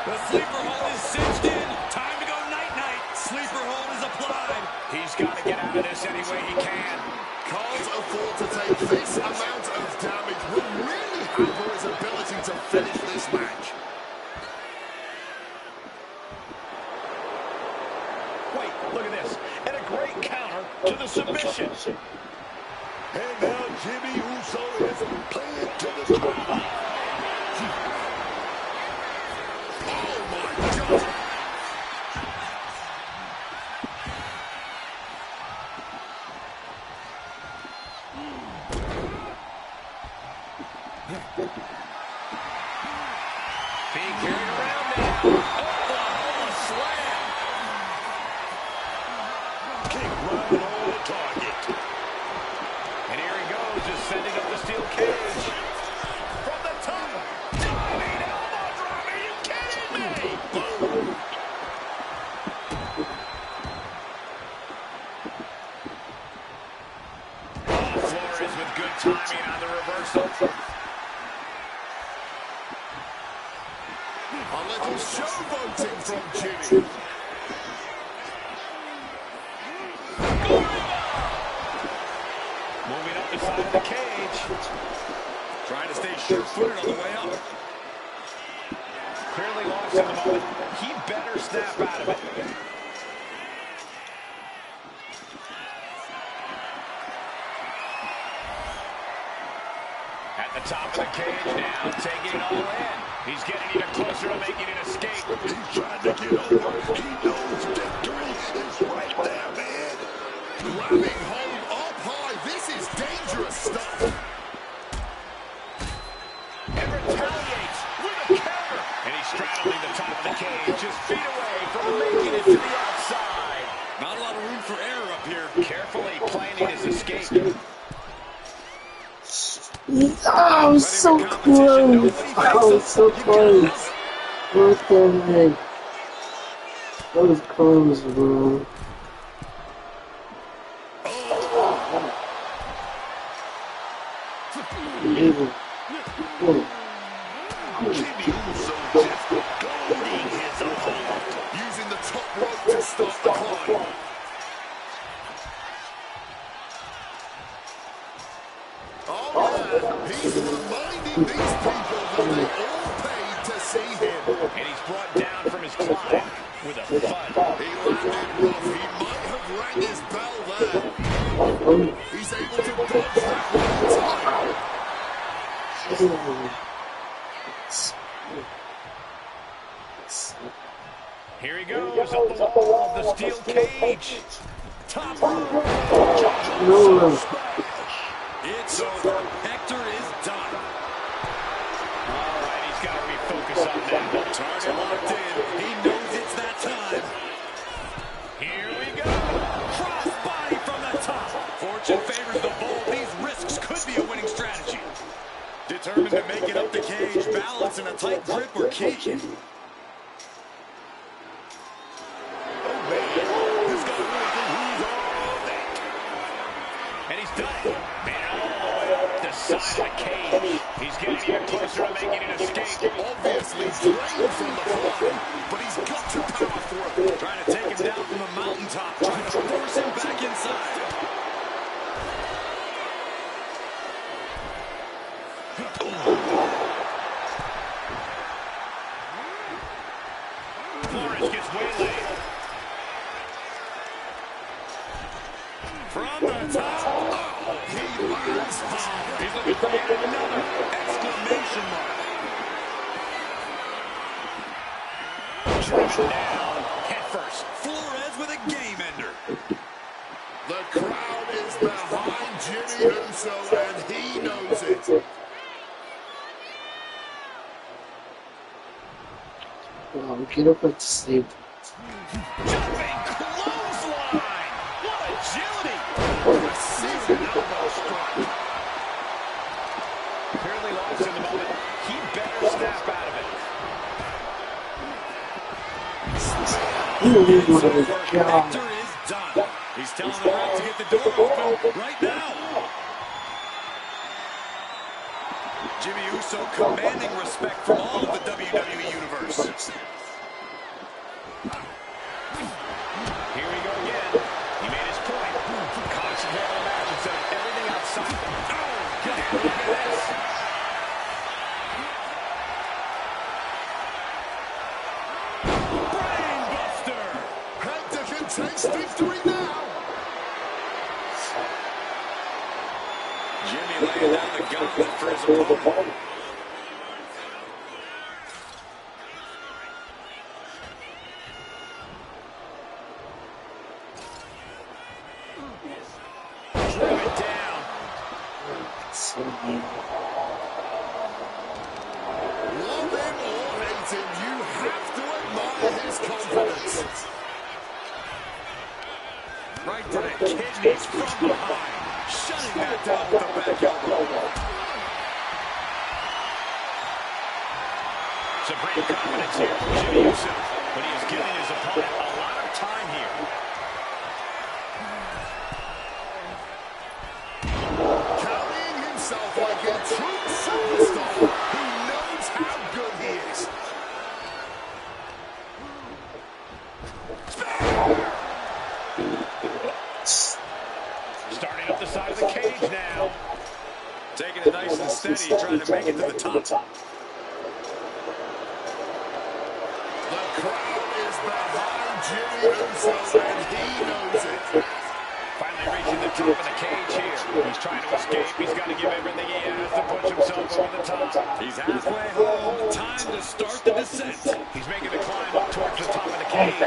The sleeper hold is cinched in. Time to go night-night. Sleeper hold is applied. He's got to get out of this any way he can. Can't afford to take this amount of damage. Will really hamper his ability to finish this match. Wait, look at this. And a great counter to the submission. And now Jimmy Uso is playing to the crowd. Oh my God! Being carried around now. Oklahoma slam. Kick right on the target. And here he goes, ascending up the steel cage. From the top. Diving elbow drop. Are you kidding me? Boom! Oh, Flores with good timing on the reversal. A little showboating from Jimmy. Moving up the side of the cage. Trying to stay sure-footed on the way up. Clearly lost in the moment. He better snap out of it. At the top of the cage now, taking it all in. He's getting even closer to making an escape. He's trying to get over. He knows victory is right there, man. Grabbing hold up high. This is dangerous stuff. And retaliates with a counter. And he's straddling the top of the cage, just feet away from making it to the outside. Not a lot of room for error up here. Careful I was so close. I was so close. What the heck? That was close, bro. Using the top rope to start the climb. Oh yeah, he's reminding these people that they all paid to see him. And he's brought down from his climb with a thud. He landed rough. He might have rang his bell there. He's able to dodge that one time. Here he goes up the wall of the steel cage. Top rope. It's over. Hector is done. All right, he's got to refocus on that. Target locked in. He knows it's that time. Here we go. Cross body from the top. Fortune favors the bold. These risks could be a winning strategy. Determined to make it up the cage. Balance and a tight grip are key. And he's done it. Man, all the way up the side of the cage. He's getting even closer to making an escape. Obviously drained from the climb, but he's got to power through. Trying to take him down from the mountaintop. Trying to force him back inside. Flores gets waylaid. From the top. Oh, he lands hard. He's looking for yet another. Exclamation mark. Driven down. Head first. Flores with a game ender. The crowd is behind Jimmy Uso, and he knows it. Get up and sleep. Jumping clothesline. What agility. Precision elbow strike. Clearly lost in the moment. He better snap out of it. Hector is done. He's telling the ref to get the door open right now. Jimmy Uso commanding respect from all of the WWE Universe. Here we go again. He made his point. Concentrate on the match instead of everything outside. Oh, God, look at this. Brainbuster. Hector can taste victory now. Jimmy laying down the gauntlet for his opponent. Driven down. So good. Love him or hate him, you have to admire his confidence. Right to the kidneys from behind. Shutting that down with the back elbow. Supreme confidence here from Jimmy Uso, but he is giving his opponent a lot of time here. Carrying himself like a true superstar who knows how good he is. Starting up the side of the cage now. Taking it nice and steady, trying to make it to the top. The crowd is behind Jimmy Uso, and he knows it. Finally reaching the top of the cage here. He's trying to escape. He's got to give everything he has to push himself over the top. He's halfway home. Time to start the descent. He's making the climb up towards the top of the cage.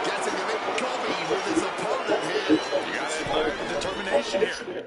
Getting a bit gobby with his opponent here. You gotta admire the determination here.